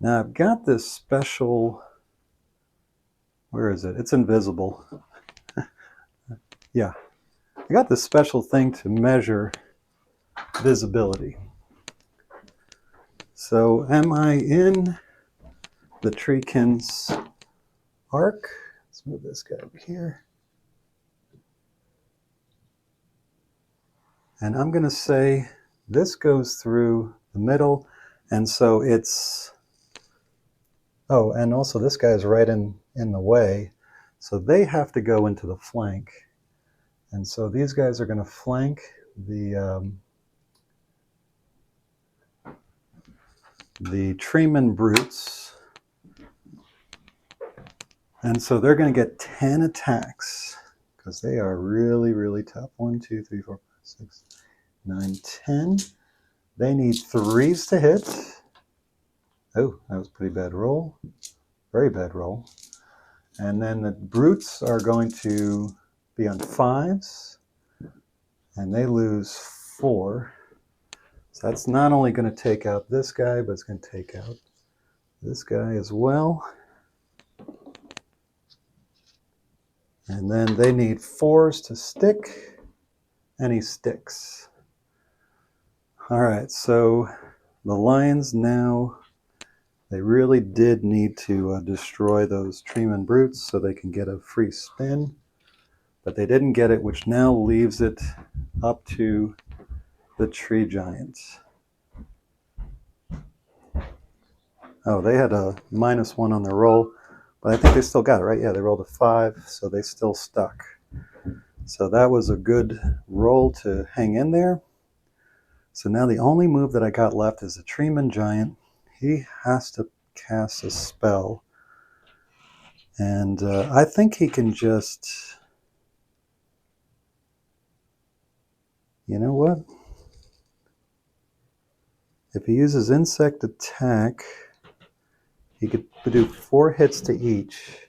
B: Now I've got this special, where is it? It's invisible. Yeah. I got this special thing to measure visibility. So am I in the treekin's arc? Let's move this guy over here. And I'm going to say this goes through the middle. And so it's, oh, and also this guy's right in the way. So they have to go into the flank. And so these guys are going to flank the treeman brutes. And so they're going to get 10 attacks because they are really, really tough. 1, 2, 3, 4, 5, 6, 9, 10. They need 3s to hit. Oh, that was a pretty bad roll. Very bad roll. And then the brutes are going to be on 5s. And they lose 4. So that's not only going to take out this guy, but it's going to take out this guy as well. And then they need 4s to stick, and he sticks. All right, so the lions now, they really did need to destroy those treeman brutes so they can get a free spin. But they didn't get it, which now leaves it up to the tree giants. Oh, they had a -1 on their roll, but I think they still got it, right? Yeah, they rolled a 5, so they still stuck. So that was a good roll to hang in there. So now the only move that I got left is a treeman giant. He has to cast a spell. And I think he can just... You know what? If he uses insect attack, he could do 4 hits to each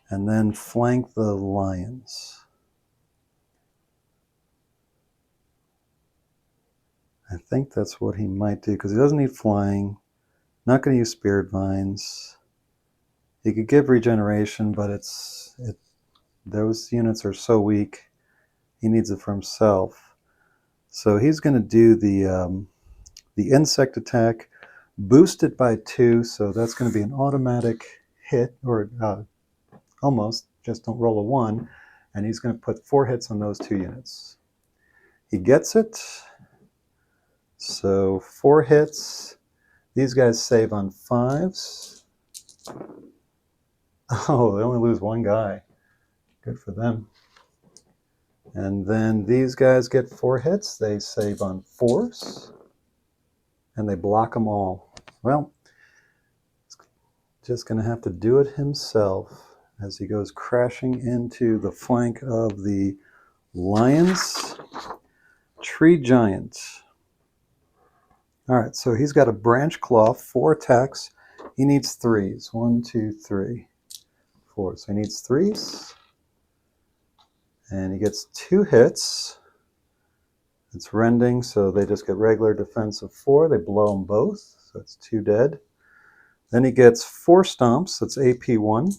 B: and then flank the lions. I think that's what he might do because he doesn't need flying. Not going to use spirit vines. He could give regeneration, but those units are so weak. He needs it for himself. So he's going to do the insect attack, boosted by 2. So that's going to be an automatic hit, or almost. Just don't roll a 1. And he's going to put 4 hits on those 2 units. He gets it. So 4 hits. These guys save on 5s. Oh, they only lose 1 guy. Good for them. And then these guys get 4 hits. They save on 4s. And they block them all. Well, he's just going to have to do it himself as he goes crashing into the flank of the lions. Tree giant. All right, so he's got a branch claw, 4 attacks. He needs 3s. 1, 2, 3, 4. So he needs 3s. And he gets 2 hits. It's rending, so they just get regular defense of 4. They blow them both, so it's 2 dead. Then he gets 4 stomps. That's AP 1.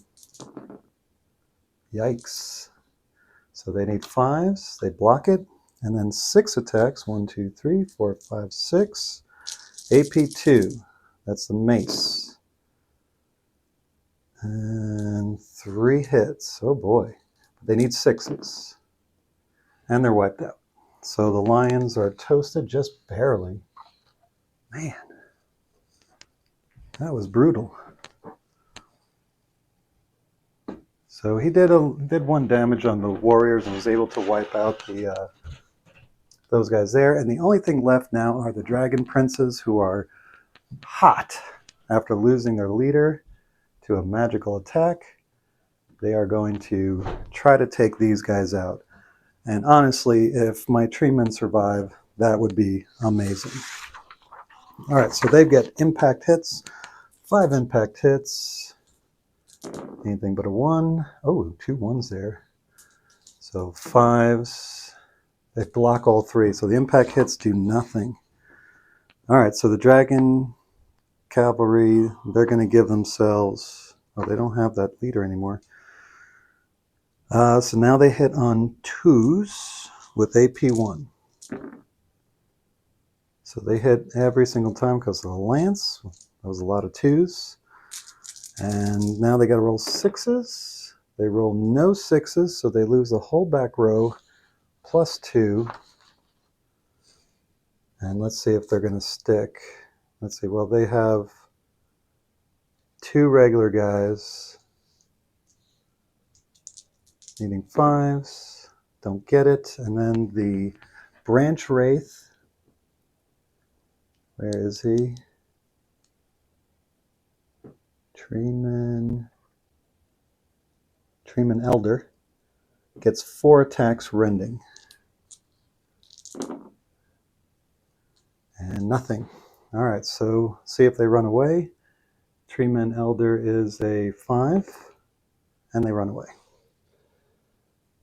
B: Yikes. So they need 5s. They block it. And then 6 attacks. 1, 2, 3, 4, 5, 6. AP 2. That's the mace. And 3 hits. Oh boy. They need 6s. And they're wiped out. So the lions are toasted just barely. Man, that was brutal. So he did 1 damage on the warriors and was able to wipe out those guys there. And the only thing left now are the dragon princes, who are hot after losing their leader to a magical attack. They are going to try to take these guys out. And honestly, if my treemen survive, that would be amazing. All right, so they get impact hits. 5 impact hits. Anything but a 1. Oh, 2 1s there. So 5s. They block all 3. So the impact hits do nothing. All right, so the dragon cavalry, they're going to give themselves... Oh, they don't have that leader anymore. So now they hit on 2s with AP 1. So they hit every single time because of the lance. That was a lot of 2s. And now they got to roll 6s. They roll no 6s, so they lose the whole back row plus 2. And let's see if they're going to stick. Let's see. Well, they have 2 regular guys needing 5s. don't get it. And then the branch wraith, where is he? Treeman Elder gets 4 attacks rending. And nothing. All right, so see if they run away. Treeman Elder is a 5, and they run away.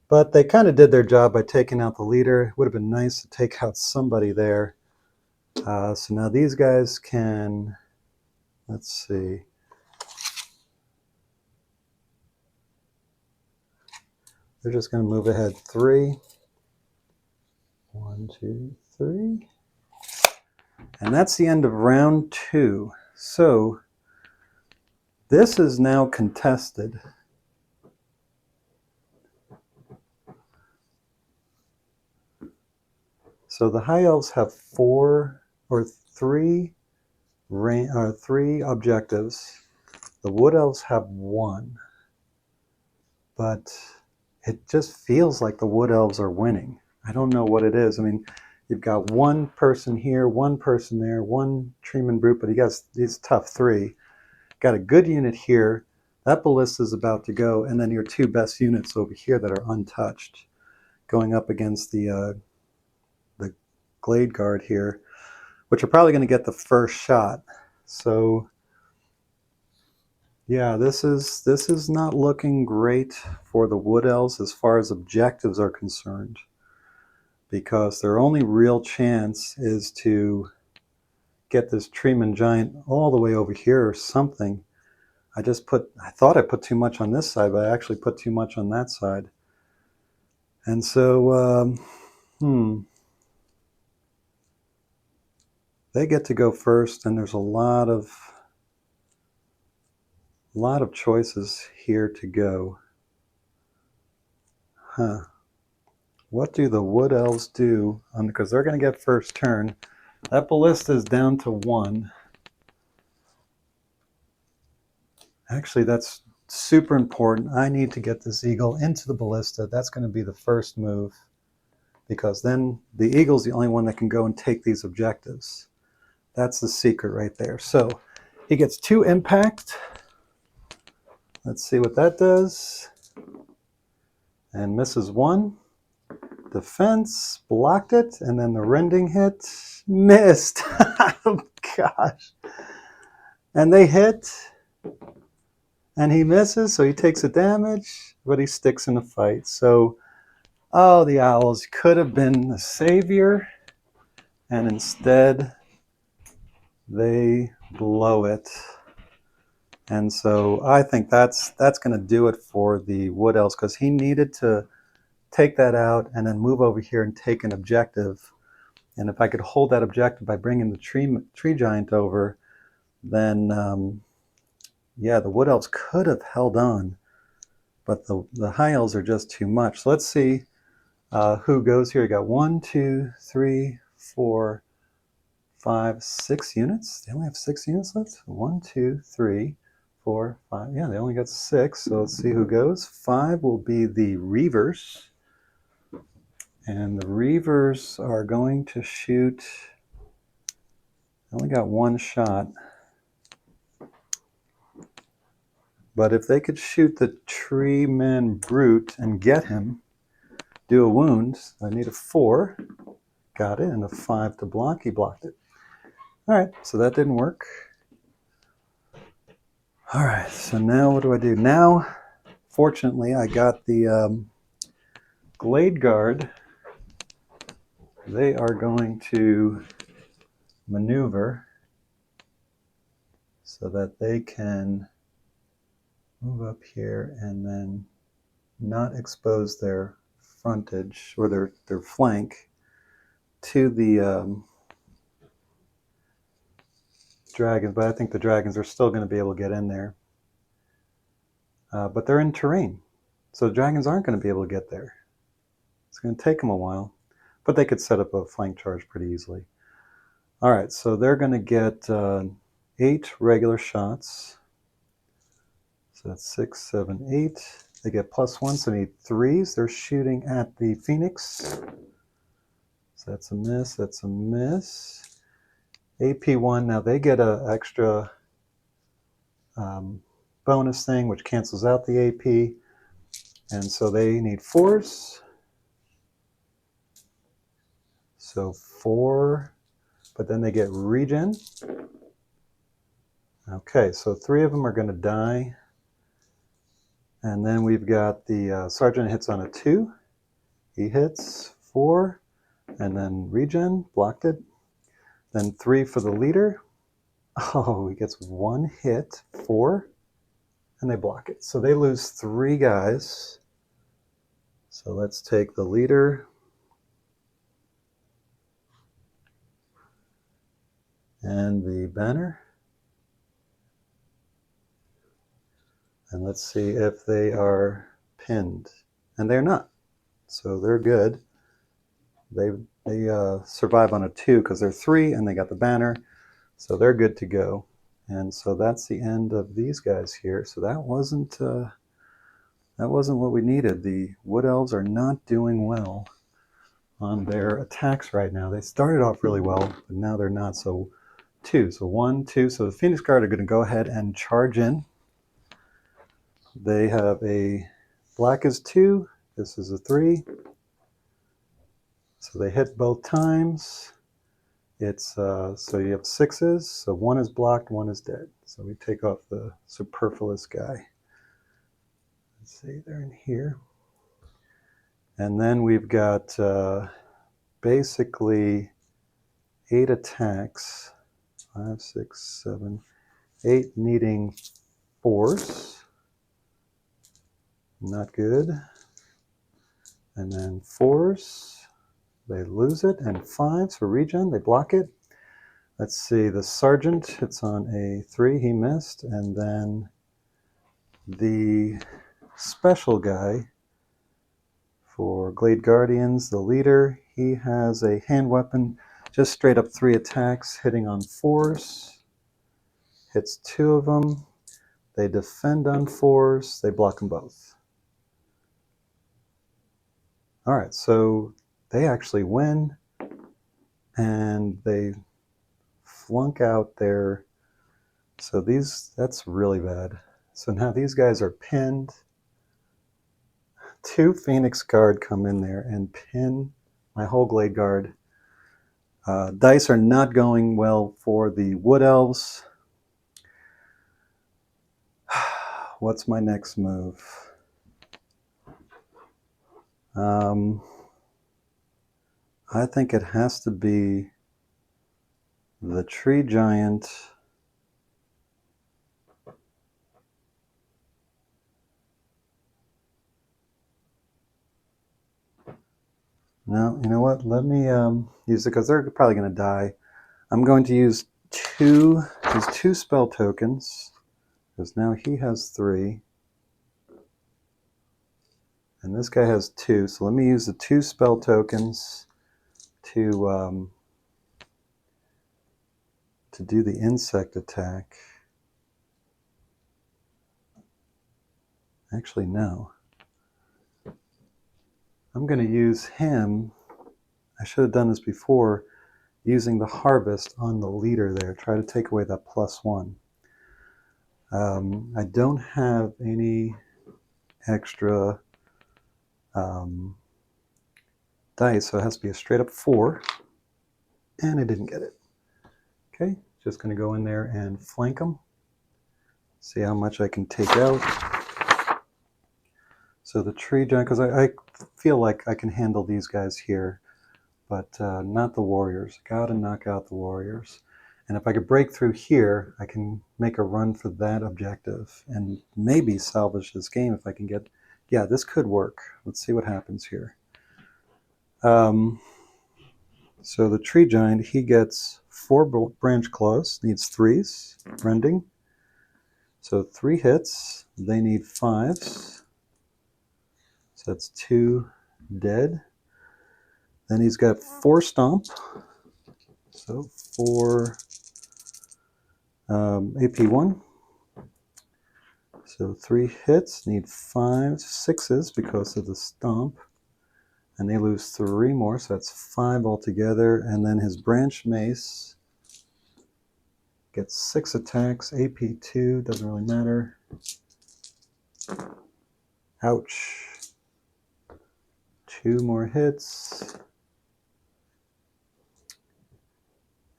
B: But they kind of did their job by taking out the leader. It would have been nice to take out somebody there. So now these guys can, let's see. They're just going to move ahead 3. 1, 2, 3. And that's the end of round 2. So this is now contested. So the High Elves have 3 objectives. The Wood Elves have 1. But it just feels like the Wood Elves are winning. I don't know what it is. I mean, you've got 1 person here, 1 person there, 1 Treeman Brute, but he got these tough 3. Got a good unit here. That ballista is about to go, and then your 2 best units over here that are untouched, going up against the Glade Guard here, which are probably going to get the first shot. So yeah, this is not looking great for the Wood Elves as far as objectives are concerned, because their only real chance is to get this Treeman Giant all the way over here or something. I thought I put too much on this side, but I actually put too much on that side. And so, they get to go first, and there's a lot of choices here to go. What do the Wood Elves do? Because they're going to get first turn. That ballista is down to 1. Actually, that's super important. I need to get this eagle into the ballista. That's going to be the first move, because then the eagle's the only one that can go and take these objectives. That's the secret right there. So he gets 2 impact. Let's see what that does. And misses 1. Defense, blocked it, and then the rending hit, missed. Oh gosh. And they hit, and he misses, so he takes a damage, but he sticks in the fight. So, oh, the Owls could have been the savior, and instead they blow it. And so I think that's going to do it for the Wood Elves, because he needed to take that out and then move over here and take an objective. And if I could hold that objective by bringing the tree giant over, then yeah, the Wood Elves could have held on, but the High Elves are just too much. So let's see who goes here. You got 1, 2, 3, 4, 5, 6 units. They only have 6 units left. 1, 2, 3, 4, 5. Yeah, they only got 6. So let's see who goes. 5 will be the Reavers. And the Reavers are going to shoot. They only got 1 shot. But if they could shoot the Treeman Brute and get him, do a wound, I need a 4. Got it, and a 5 to block. He blocked it. All right, so that didn't work. All right, so now what do? Now, fortunately, I got the Glade Guard. They are going to maneuver so that they can move up here and then not expose their frontage or their flank to the dragons, but I think the dragons are still going to be able to get in there. But they're in terrain, so the dragons aren't going to be able to get there. It's going to take them a while, but they could set up a flank charge pretty easily. All right, so they're going to get 8 regular shots. So that's 6, 7, 8. They get +1, so they need 3s. They're shooting at the Phoenix. So that's a miss, that's a miss. AP1, now they get an extra bonus thing, which cancels out the AP. And so they need 4s. So 4, but then they get regen. Okay, so 3 of them are going to die. And then we've got the sergeant hits on a 2. He hits 4, and then regen, blocked it. Then 3 for the leader. Oh, he gets 1 hit, 4, and they block it. So they lose 3 guys. So let's take the leader and the banner. And let's see if they are pinned. And they're not. So they're good. They survive on a 2 because they're 3 and they got the banner. So they're good to go. And so that's the end of these guys here. So that wasn't what we needed. The Wood Elves are not doing well on their attacks right now. They started off really well, but now they're not. So 2. So 1, 2. So the Phoenix Guard are going to go ahead and charge in. They have a black is 2. This is a 3. So they hit both times. It's so you have 6s. So 1 is blocked, 1 is dead. So we take off the superfluous guy. Let's see, they're in here. And then we've got basically 8 attacks. 5, 6, 7, 8 needing 4s. Not good. And then 4s. They lose it. And 5s for regen. They block it. Let's see. The sergeant hits on a 3. He missed. And then the special guy for Glade Guardians, the leader, he has a hand weapon, just straight up 3 attacks, hitting on 4s. Hits 2 of them. They defend on 4s. They block them both. All right, so they actually win, and they flunk out their. So that's really bad. So now these guys are pinned. 2 Phoenix Guard come in there and pin my whole Glade Guard. Dice are not going well for the Wood Elves. What's my next move? I think it has to be the Tree Giant. No, you know what? Let me use it because they're probably going to die. I'm going to use these 2 spell tokens because now he has 3. And this guy has 2. So let me use the 2 spell tokens to do the insect attack. Actually, no. I'm going to use him. I should have done this before, using the harvest on the leader there. Try to take away that +1. I don't have any extra dice, so it has to be a straight up 4. And I didn't get it. Okay, just going to go in there and flank them. See how much I can take out. So the tree giant, because I feel like I can handle these guys here, but not the warriors. Gotta knock out the warriors. And if I could break through here, I can make a run for that objective and maybe salvage this game if I can get. Yeah, this could work. Let's see what happens here. So the tree giant, he gets 4 branch claws, needs 3s, rending. So 3 hits, they need 5s. So that's 2 dead. Then he's got 4 stomp. So 4 AP1. So 3 hits, need 5 sixes because of the stomp. And they lose 3 more, so that's 5 altogether. And then his branch mace gets 6 attacks, AP 2, doesn't really matter. Ouch. 2 more hits.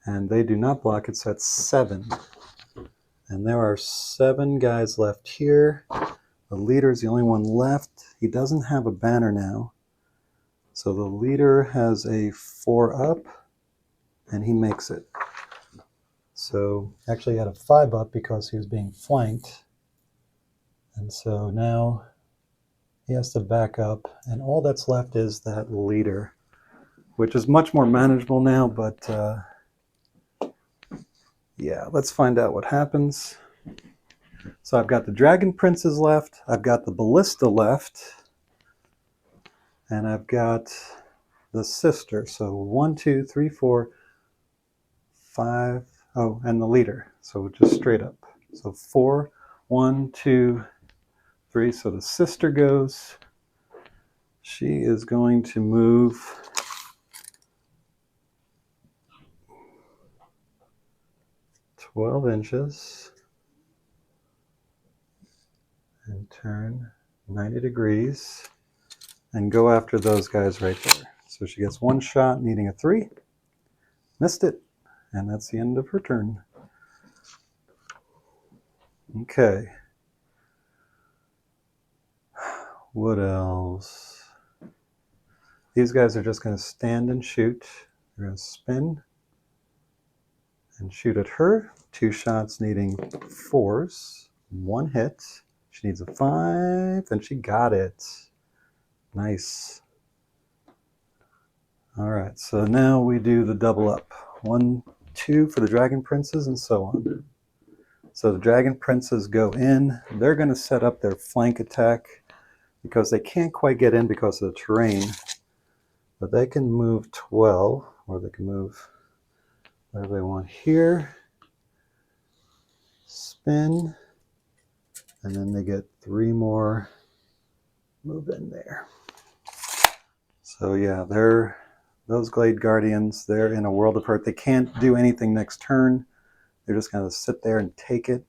B: And they do not block it, so that's 7. And there are 7 guys left here. The leader is the only one left. He doesn't have a banner now. So the leader has a 4 up, and he makes it. So actually he had a 5 up because he was being flanked. And so now he has to back up, and all that's left is that leader, which is much more manageable now, but yeah, let's find out what happens. So I've got the Dragon Princes left, I've got the Ballista left, and I've got the sister. So 1, 2, 3, 4, 5. Oh, and the leader. So just straight up. So 4, 1, 2, 3. So the sister goes. She is going to move 12 inches and turn 90 degrees and go after those guys right there. So she gets 1 shot, needing a 3. Missed it. And that's the end of her turn. Okay. What else? These guys are just going to stand and shoot. They're going to spin and shoot at her. 2 shots, needing 4s. 1 hit. She needs a 5, and she got it. Nice. All right, so now we do the double up. 1, 2 for the Dragon Princes, and so on. So the Dragon Princes go in. They're going to set up their flank attack because they can't quite get in because of the terrain. But they can move 12, or they can move whatever they want here. Spin. And then they get 3 more move in there. So yeah, those Glade Guardians, they're in a world of hurt. They can't do anything next turn. They're just going to sit there and take it.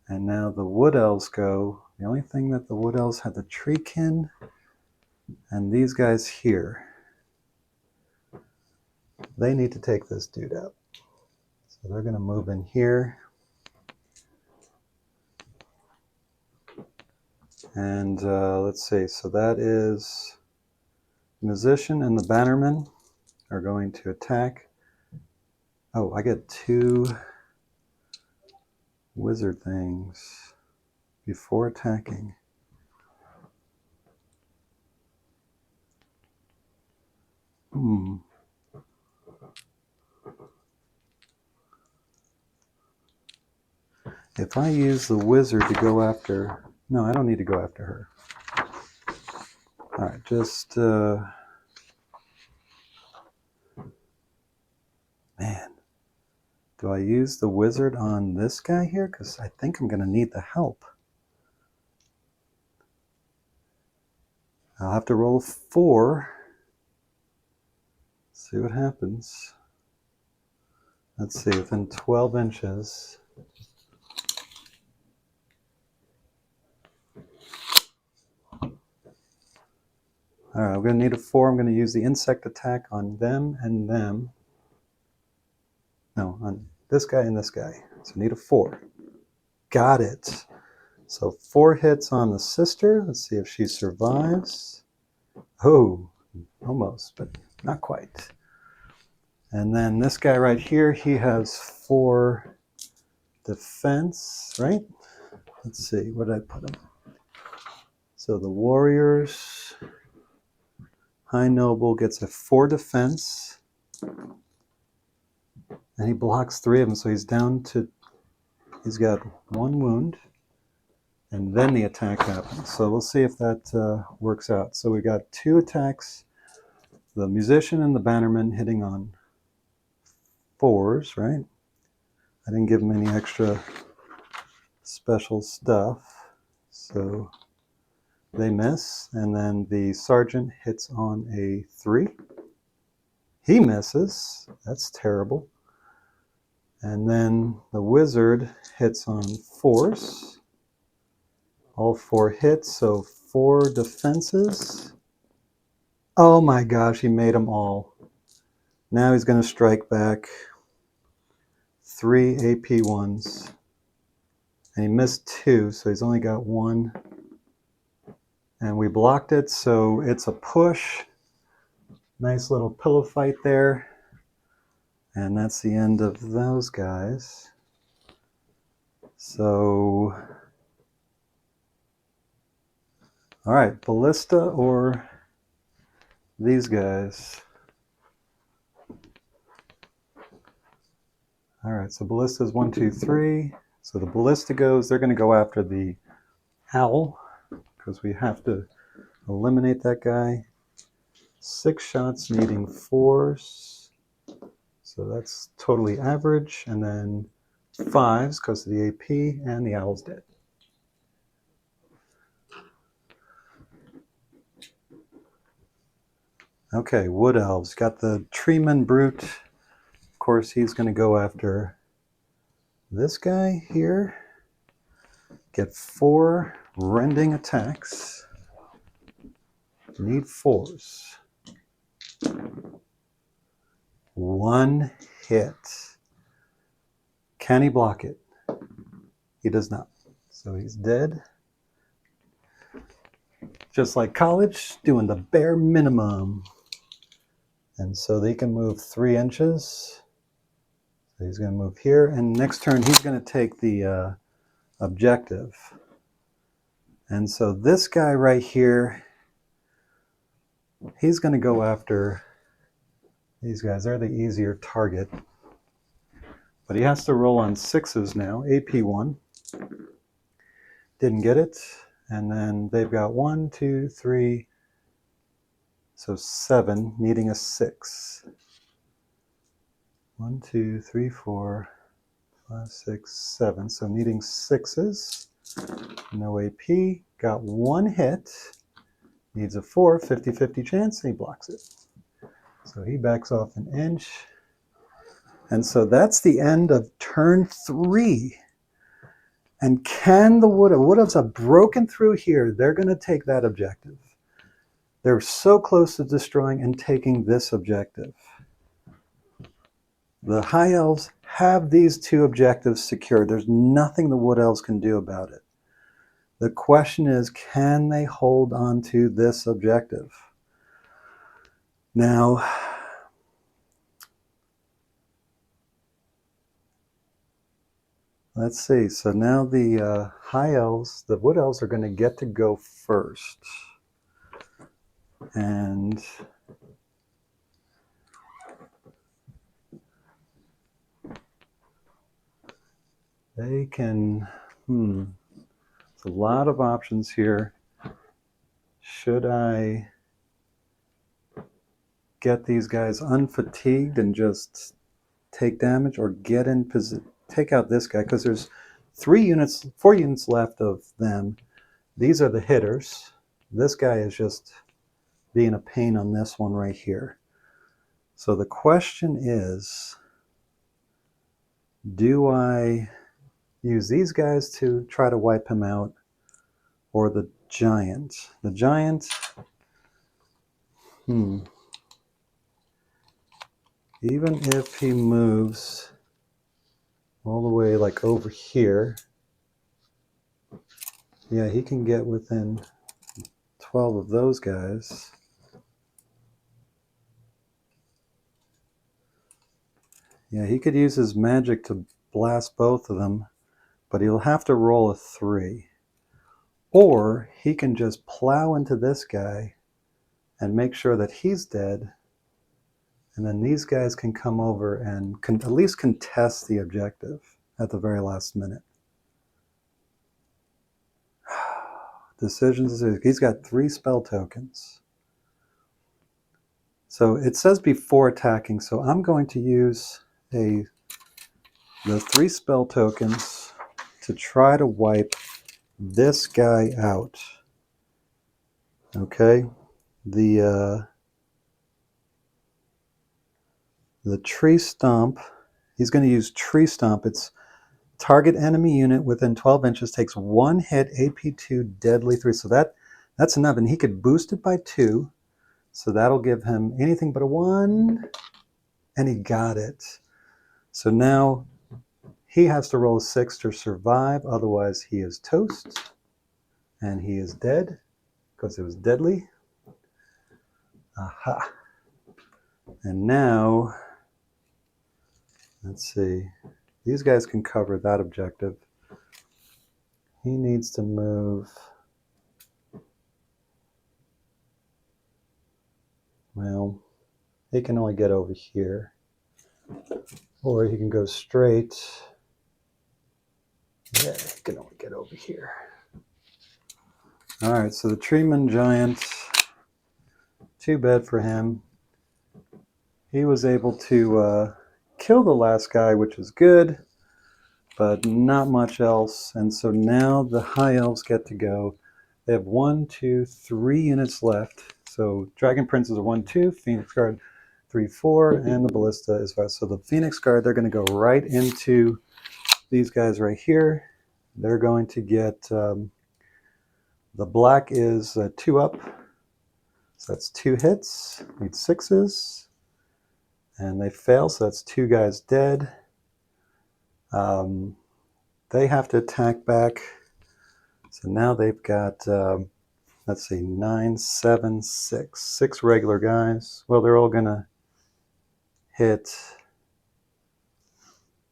B: And now the Wood Elves go. The only thing that the Wood Elves had the Treekin and these guys here. They need to take this dude out. So they're going to move in here. And let's see, so that is the Musician and the Bannerman are going to attack. Oh, I get 2 wizard things before attacking. If I use the wizard to go after... No, I don't need to go after her. All right, just... Man. Do I use the wizard on this guy here? Because I think I'm going to need the help. I'll have to roll 4. See what happens. Let's see, within 12 inches. All right, I'm going to need a 4. I'm going to use the insect attack on them and them. No, on this guy and this guy. So I need a 4. Got it. So 4 hits on the sister. Let's see if she survives. Oh, almost, but not quite. And then this guy right here, he has 4 defense, right? Let's see, what did I put him? So the warriors, High Noble gets a 4 defense. And he blocks 3 of them, so he's down to, he's got 1 wound. And then the attack happens. So we'll see if that works out. So we got 2 attacks. The Musician and the Bannerman hitting on 4s, right? I didn't give him any extra special stuff. So they miss, and then the sergeant hits on a 3. He misses. That's terrible. And then the wizard hits on 4s. All 4 hits, so 4 defenses. Oh my gosh, he made them all. Now he's going to strike back 3 AP ones. And he missed 2, so he's only got 1. And we blocked it, so it's a push. Nice little pillow fight there. And that's the end of those guys. So, all right, Ballista or these guys. All right, so Ballista is 1, 2, 3. So the Ballista goes, they're going to go after the Owl, because we have to eliminate that guy. 6 shots needing 4s. So that's totally average. And then 5s because of the AP, and the Owl's dead. Okay, Wood Elves. Got the Treeman Brute. Of course, he's going to go after this guy here. Get 4 rending attacks. Need 4s. 1 hit. Can he block it? He does not. So he's dead. Just like college, doing the bare minimum. And so they can move 3 inches. So he's going to move here. And next turn, he's going to take the objective. And so this guy right here, he's going to go after these guys. They're the easier target. But he has to roll on 6s now. AP1. Didn't get it. And then they've got 1, 2, 3, so 7, needing a 6. 1, 2, 3, 4, 5, 6, 7. So needing 6s. No AP. Got 1 hit. Needs a 4, 50-50 chance, and he blocks it. So he backs off an inch. And so that's the end of turn 3. And can the Wood Elves have broken through here? They're going to take that objective. They're so close to destroying and taking this objective. The High Elves have these 2 objectives secured. There's nothing the Wood Elves can do about it. The question is, can they hold on to this objective? Now, let's see. So now the High Elves, the Wood Elves are going to get to go first. And they can, there's a lot of options here. Should I get these guys unfatigued and just take damage, or get in position, take out this guy? Because there's 4 units left of them. These are the hitters. This guy is just being a pain on this one right here. So the question is, do I use these guys to try to wipe him out, or the giant? The giant, even if he moves all the way like over here, yeah, he can get within 12 of those guys. Yeah, he could use his magic to blast both of them, but he'll have to roll a 3. Or he can just plow into this guy and make sure that he's dead, and then these guys can come over and at least contest the objective at the very last minute. Decisions. He's got 3 spell tokens. So it says before attacking, so I'm going to use the 3 spell tokens to try to wipe this guy out. Okay, the tree stomp. He's going to use tree stomp. It's target enemy unit within 12 inches takes 1 hit, AP2, deadly 3. So that's enough, and he could boost it by 2. So that'll give him anything but a 1, and he got it. So now he has to roll a 6 to survive, otherwise he is toast, and he is dead because it was deadly. Aha. And now, let's see. These guys can cover that objective. He needs to move. Well, he can only get over here. Or he can go straight. Yeah, he can only get over here. All right, so the Treeman Giant, too bad for him. He was able to kill the last guy, which is good, but not much else. And so now the High Elves get to go. They have 1, 2, 3 units left. So Dragon Princes are 1, 2, Phoenix Guard 3, 4, and the Ballista is 5. So the Phoenix Guard, they're going to go right into these guys right here. They're going to get, the black is 2 up. So that's 2 hits, need 6s. And they fail, so that's 2 guys dead. They have to attack back. So now they've got, let's see, 9, 7, 6. 6 regular guys. Well, they're all going to hit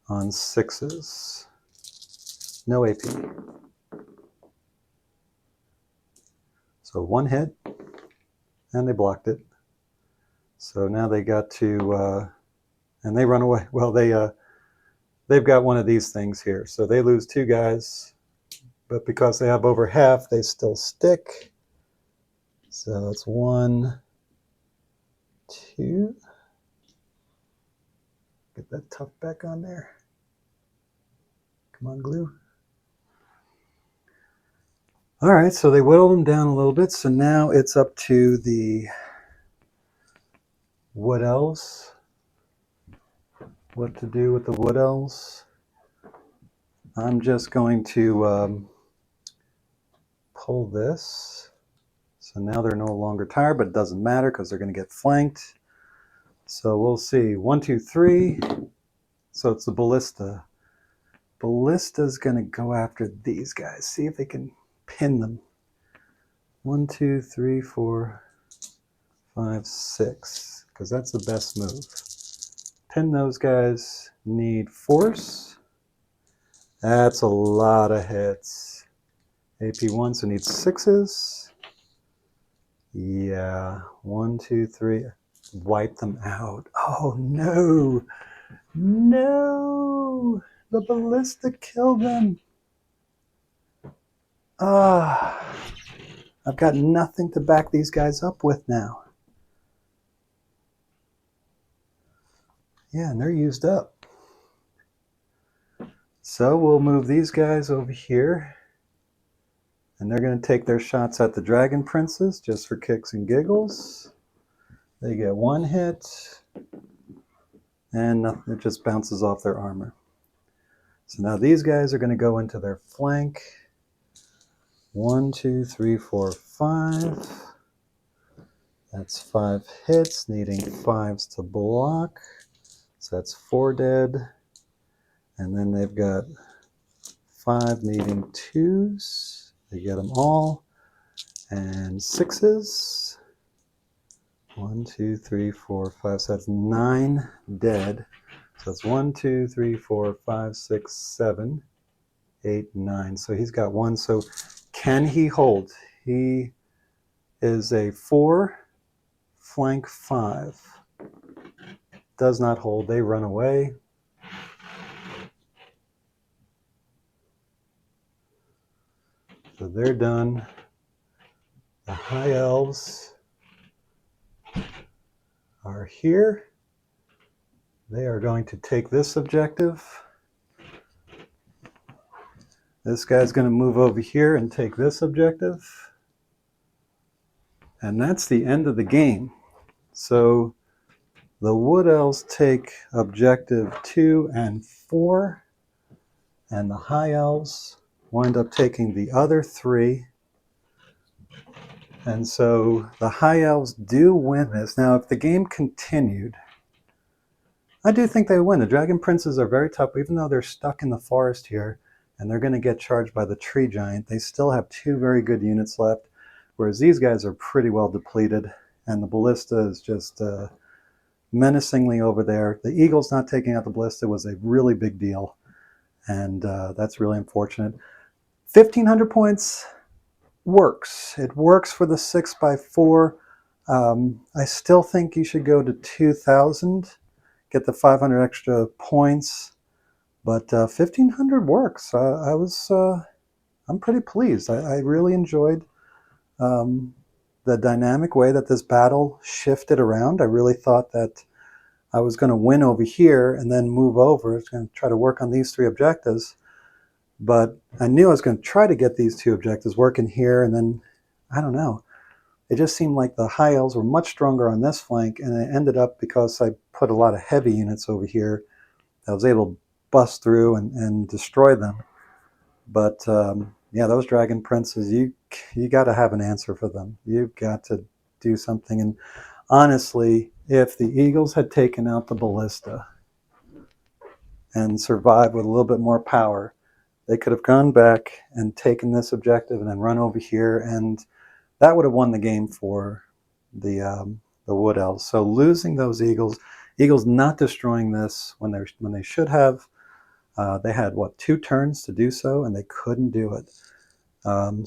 B: on 6s. No AP. So 1 hit, and they blocked it. So now they got to, and they run away. Well, they've got one of these things here. So they lose 2 guys, but because they have over half, they still stick. So it's 1, 2. Get that tough back on there. Come on, glue. All right, so they whittled them down a little bit. So now it's up to the Wood Elves. What to do with the Wood Elves? I'm just going to pull this. So now they're no longer tired, but it doesn't matter because they're going to get flanked. So we'll see. 1, 2, 3. So it's the Ballista. Ballista's going to go after these guys. See if they can pin them. 1, 2, 3, 4, 5, 6. Because that's the best move. Pin those guys. Need force. That's a lot of hits. AP1, so need 6s. Yeah. 1, 2, 3. Wipe them out. Oh no. No. The Ballista killed them. Ah. I've got nothing to back these guys up with now. Yeah, and they're used up. So we'll move these guys over here. And they're going to take their shots at the Dragon Princes just for kicks and giggles. They get 1 hit. And it just bounces off their armor. So now these guys are going to go into their flank. 1, 2, 3, 4, 5. That's 5 hits, needing 5s to block. So that's 4 dead. And then they've got 5 needing 2s. They get them all. And 6s. 1, 2, 3, 4, 5. So that's 9 dead. So that's 1, 2, 3, 4, 5, 6, 7, 8, 9. So he's got 1. So can he hold? He is a 4, flank 5. Does not hold. They run away. So they're done. The High Elves are here. They are going to take this objective. This guy's going to move over here and take this objective. And that's the end of the game. So the Wood Elves take objective 2 and 4, and the High Elves wind up taking the other 3. And so the High Elves do win this. Now, if the game continued, I do think they win. The Dragon Princes are very tough, even though they're stuck in the forest here, and they're going to get charged by the Tree Giant. They still have 2 very good units left, whereas these guys are pretty well depleted, and the Ballista is just menacingly over there. The Eagles not taking out the Ballista was a really big deal, and that's really unfortunate. 1,500 points works. It works for the 6x4. I still think you should go to 2,000, get the 500 extra points, but 1,500 works. I'm pretty pleased. I really enjoyed the dynamic way that this battle shifted around. I really thought that I was going to win over here and then move over. I was going to try to work on these 3 objectives. But I knew I was going to try to get these 2 objectives working here, and then, I don't know. It just seemed like the High Elves were much stronger on this flank, and it ended up, because I put a lot of heavy units over here, I was able to bust through and destroy them. But yeah, those Dragon Princes, you got to have an answer for them. You've got to do something. And honestly, if the Eagles had taken out the Ballista and survived with a little bit more power, they could have gone back and taken this objective and then run over here, and that would have won the game for the Wood Elves. So losing those Eagles not destroying this when they should have. They had, what, 2 turns to do so, and they couldn't do it.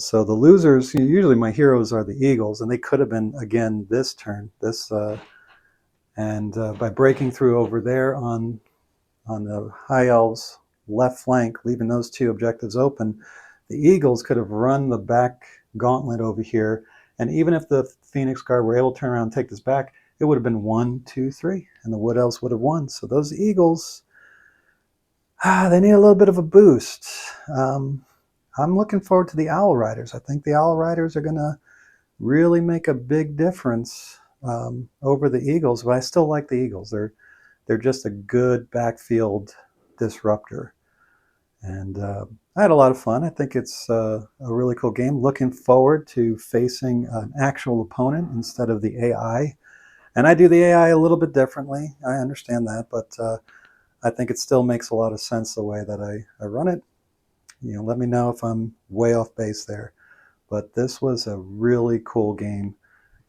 B: So the losers, usually my heroes are the Eagles, and they could have been, again, this turn. And by breaking through over there on the High Elves' left flank, leaving those 2 objectives open, the Eagles could have run the back gauntlet over here. And even if the Phoenix Guard were able to turn around and take this back, it would have been 1, 2, 3, and the Wood Elves would have won. So those Eagles, they need a little bit of a boost. I'm looking forward to the Owl Riders. I think the Owl Riders are going to really make a big difference over the Eagles, but I still like the Eagles. They're just a good backfield disruptor. And I had a lot of fun. I think it's a really cool game. Looking forward to facing an actual opponent instead of the AI. And I do the AI a little bit differently. I understand that, but I think it still makes a lot of sense the way that I run it. Let me know if I'm way off base there. But this was a really cool game,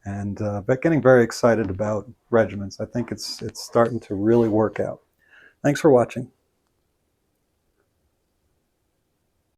B: and but getting very excited about regiments. I think it's starting to really work out. Thanks for watching.